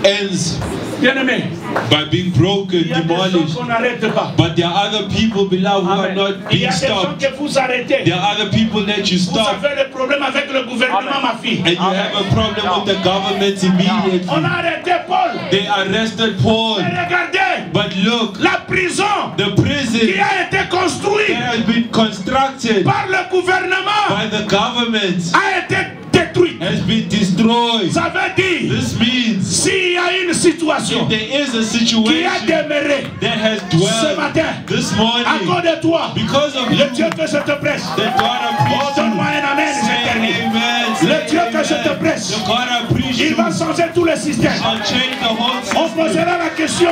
ends Bien-aimé, by being broken, il y a des gens demolished. qu'on n'arrête pas. But there are other people, beloved, who are Amen. not Il y a being des gens stopped. que vous arrêtez. There are other people that you Vous stop, avez le problème avec le gouvernement, ma fille. and you have a problem with the government immediately. On a arrêté Paul. They arrested Paul. Mais regardez, But look, la prison the qui prison a été construite that has been constructed par le gouvernement by the government a été détruite. has been destroyed. Ça veut dire, This means s'il y a une situation if there is a qui a situation demeuré that has ce dwelled matin this à morning cause de toi, because of le you, Dieu que je te prêche, that God oh, appreciates donne-moi you. un amen, je Say termine. amen. Le Say Dieu que je te amen. prêche, The God il Il va changer tout le système. On posera la question.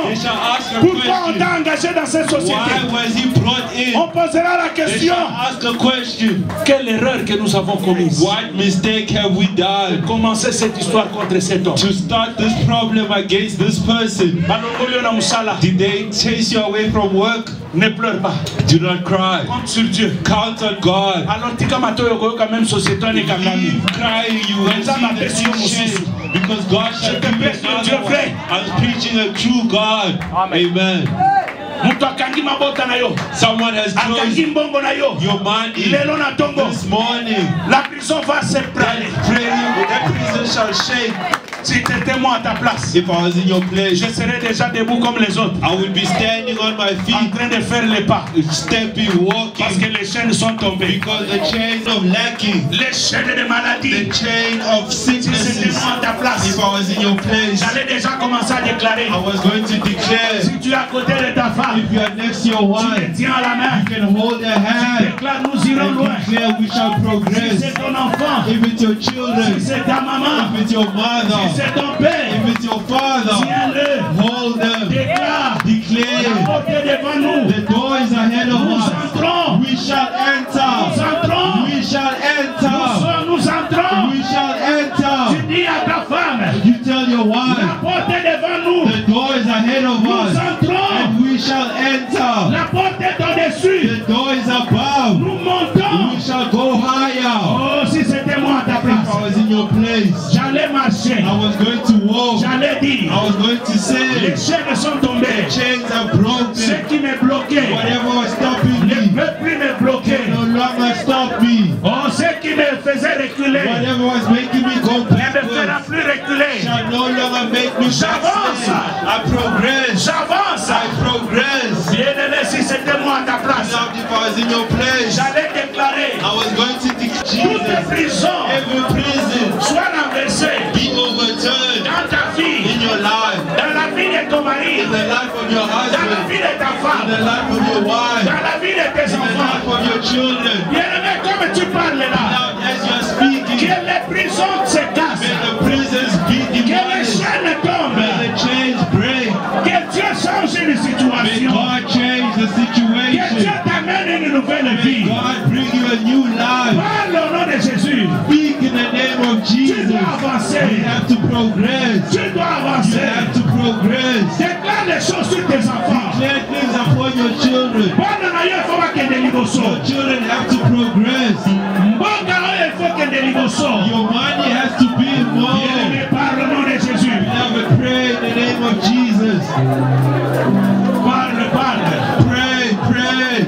Pourquoi on t'a engagé dans cette société? On posera la question. Quelle erreur que nous avons commise? What mistake have we done? Commencer cette histoire contre cet homme. To start this problem against this person. Did they chase you away from work? Ne pleure pas. Do not cry. Compte sur Dieu. Count on God. Alors tu quand même société n'est qu'à Keep crying, you will see the change. Because God shall give you another one. I'm preaching a true God. Amen. Someone has closed your money this morning. La prison va se prendre. That prison shall shake. Si tu étais moi à ta place, if I was in your place, je serais déjà debout comme les autres. I would be standing on my feet, en train de faire les pas, stepping, walking, parce que les chaînes sont tombées. Because the chains of lacking, les chaînes de maladie, the chain of sicknesses. Si tu étais moi à ta place, if I was in your place, j'allais déjà commencer à déclarer. I was going to declare. Si tu es à côté de ta femme, if you are next to your wife, tu te tiens à la main, you can hold their hand. Tu déclares, nous irons loin. Declare, we shall progress. Si c'est ton enfant, if it's your children, si c'est ta maman, if it's your mother, si c'est ton père, if it's your father, hold them, declare, the door is ahead of us. We shall enter. We shall enter. We shall enter. You tell your wife, the door is ahead of us, and we shall enter. The door is above. We shall go higher. Oh, si c'était moi à ta place, if I was in your place, j'allais marcher. I was going to walk. J'allais dire, I was going to say, les chaînes sont tombées. The chains are broken. Ce qui me bloquait, whatever was stopping me, ne peut plus me bloquer. No longer stop me. Oh, ce qui me faisait reculer, whatever was making me go backwards, ne me fera plus reculer. Shall no longer make me j'avance. I progress. J'avance. I progress. Bien-aimé, si c'était moi à ta place, if I was in your place, j'allais déclarer, I was going to declare, toute prison, every prison, soit renversée, be overturned dans ta vie, in your life, dans la vie de ton mari, in the life of your dans la husband, vie de ta femme, in the life of your wife, dans la vie de tes in the enfants, life of your children. Bien-aimé, comme tu parles là, Now, as you are speaking, que les prisons se cassent, may the prisons be que les demolished, chaînes tombent, may the chains break, que Dieu change une may situation, God change the que Dieu situation, t'amène une nouvelle may vie. God bring you a new life. Parle au nom de Jésus. Speak in the name of Tu Jesus. dois avancer. You have to progress. Tu dois You avancer. have to progress. Déclare les choses sur tes enfants. Declare things upon your children. Your children have to progress. Your money has to be involved. Beloved, pray in the name of Jesus. Pray, pray.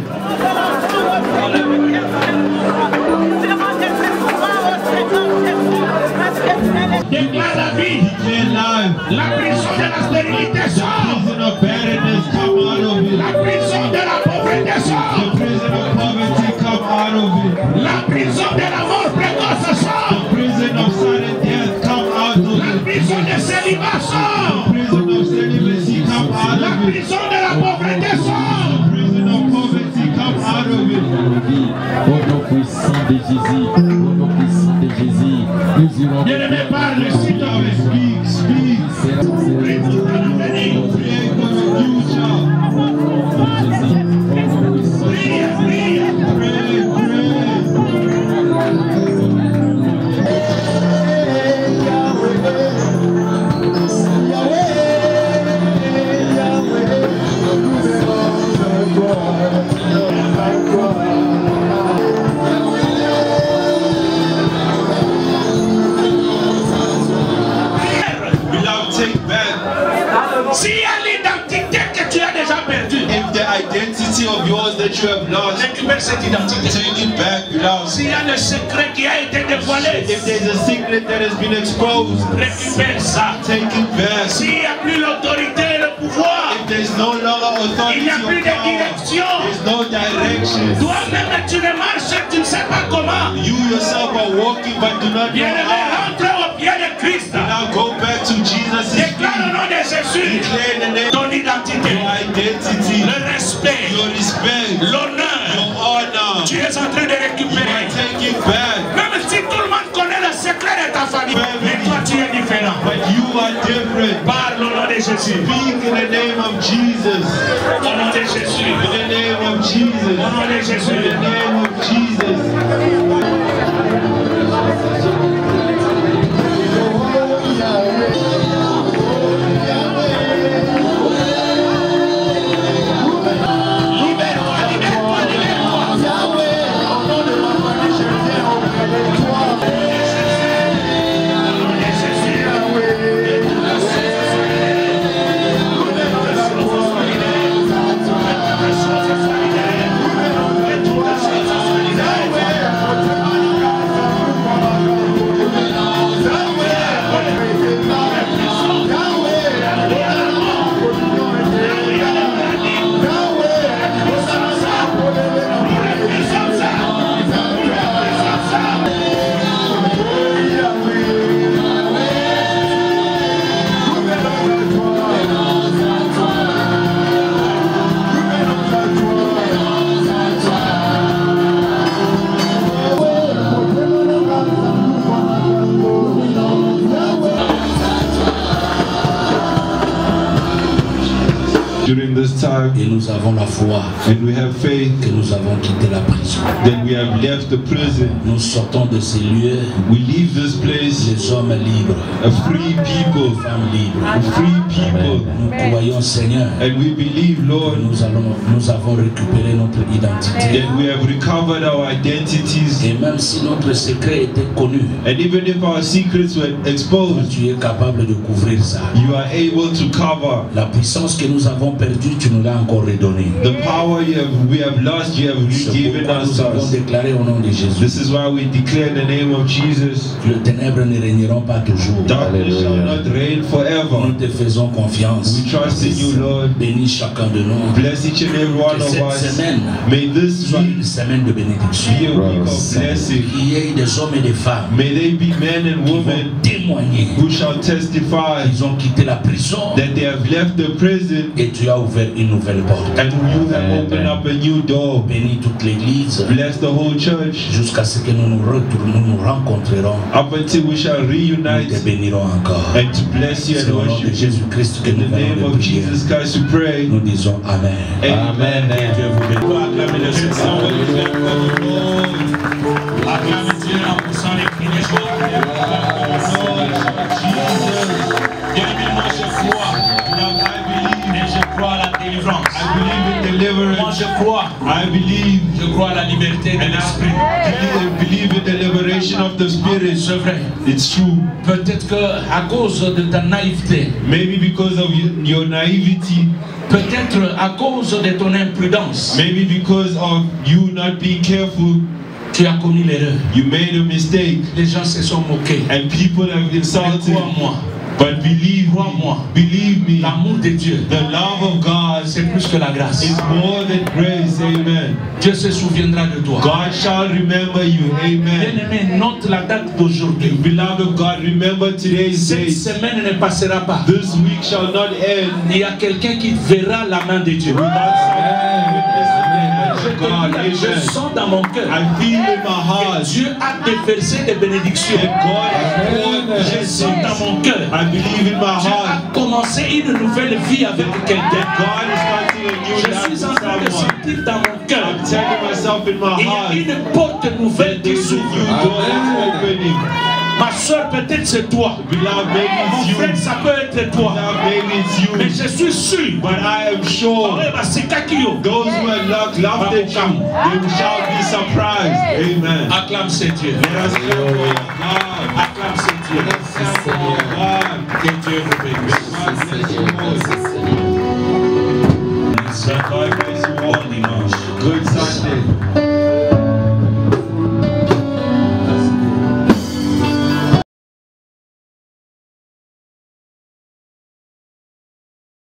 Déclare la vie. Declare life. La prison de la stérilité sort. Prison of barrenness, come out of it. La prison de la pauvreté sort. The prison of poverty, come out of it. La prison de la mort précoce sort. The prison of sudden death, come out of La it. prison de célibat sort. The prison of celibacy, come out La of it. prison de la pauvreté sort. The prison of poverty, come out of it. Au nom puissant de Jésus, au nom puissant de Jésus, nous irons. Bien-aimé, parle, s'il te plaît. Speak, speak. Prie pour ton avenir. Pray for your future. Prie, prie. Pray, S'il y a l'identité que tu as déjà perdue, if the identity of yours that you have lost, récupère cette identité. take it back, beloved. S'il y a le secret qui a été dévoilé, If there's a secret that has been exposed, récupère ça. take it back. S'il n'y a plus l'autorité et le pouvoir, If there's no longer il authority n'y a or plus de power, direction. there's no direction. Toi-même, tu ne marches, tu ne sais pas comment. You yourself are walking but do not know Bien-aimé, how. rentre au pied de Christ. Now go back to Jesus' Déclare feet. au nom de Jésus Declare the name, ton identité, your identity, le respect, your respect, your l'honneur. honor. Tu es en train de You récupérer. take it back. Même si tout le monde connaît le secret de ta famille, mais toi tu es différent. different. Parle au nom de Jésus. Speak in the name of Jesus. Au nom de Jésus. In the name of Jesus. Au nom de Jésus. In the name of Jesus. During this time, et nous avons la foi, and we have faith, que nous avons quitté la prison. then we have left the prison. Nous sortons de ces lieux, We leave this place les hommes libres, a free people, les femmes libres. a free people, Nous croyons, Seigneur, and we believe, que Lord, nous avons récupéré notre identité. that we have recovered our identities, Et même si notre secret était connu, and even if our secrets were exposed, tu es capable de couvrir ça. you are able to cover. La puissance que nous avons perdue, tu nous l'as encore redonnée. The power we have lost, you have C'est given pourquoi us. nous avons déclaré au nom de Jésus. This is why we declare in the name of Jesus, Les ténèbres ne régneront pas toujours. darkness shall not reign forever. Nous te faisons confiance. We trust in you, Lord. Bénis chacun de nous. Bless each and every one Que of cette us. semaine May this soit week une semaine de bénédiction. be a week of blessing. Qu'il y ait des hommes et des femmes May they be men and qui women vont témoigner. who shall testify Ils ont quitté la prison that they have left the prison et tu as ouvert une nouvelle porte. and you have opened up a new door. Bénis toute l'église Bless the whole church jusqu'à ce que nous nous rencontrerons. up until we shall Nous te reunite bénirons encore. and to bless you C'est and au nom de worship you. Jésus-Christ que In nous the name venons of de prier. Jesus Christ we pray. Nous disons Amen. Amen. Dieu vous bénisse. Acclamez le Seigneur. Acclamez Dieu en poussant les cris de joie. Bien-aimé, moi je crois. Et je crois à la délivrance. I believe in Moi deliverance. je crois. I believe Je crois à la liberté de l'esprit. I believe in the liberation of the spirit. C'est vrai. It's true. Peut-être qu'à cause de ta naïveté, Maybe because of your naivety, peut-être à cause de ton imprudence, maybe because of you not being careful, tu as commis l'erreur. you made a mistake Les gens se sont moqués. and people have Mais insulted. crois-moi, But believe Crois-moi. me, believe me, l'amour de Dieu, the love of God c'est plus que la grâce. is more than grace. Amen. Dieu se souviendra de toi. God shall remember you. Amen. Bien-aimé, note la date d'aujourd'hui. Beloved of God, remember today's Cette date. semaine ne passera pas. This week shall not end Il y a quelqu'un qui verra la main de Dieu. without someone witnessing the hand Je of te God. dis, je Amen. sens dans mon cœur I feel in my que heart Dieu a déversé des bénédictions. that God has poured Je sens dans blessings. mon cœur. I believe in my Dieu heart a commencé une nouvelle vie avec quelqu'un. that God is starting a new Je life suis en with train de someone. sentir dans mon cœur. I'm telling myself in my Il y a heart une porte nouvelle that qui there's a s'ouvre. new door that's opening. Ma soeur, peut-être c'est toi. Beloved, maybe Mon it's you. frère, ça peut être toi. Beloved, maybe it's Mais you. je suis sûr. But I am sure C'est Kakio. those who have laughed at you, they shall be surprised. Amen. Acclame ce Dieu. Let us clap for God. Acclame ce Dieu. Let us clap for God. Que Dieu vous bénisse. God bless you all. C'est un bon dimanche. Good Sunday.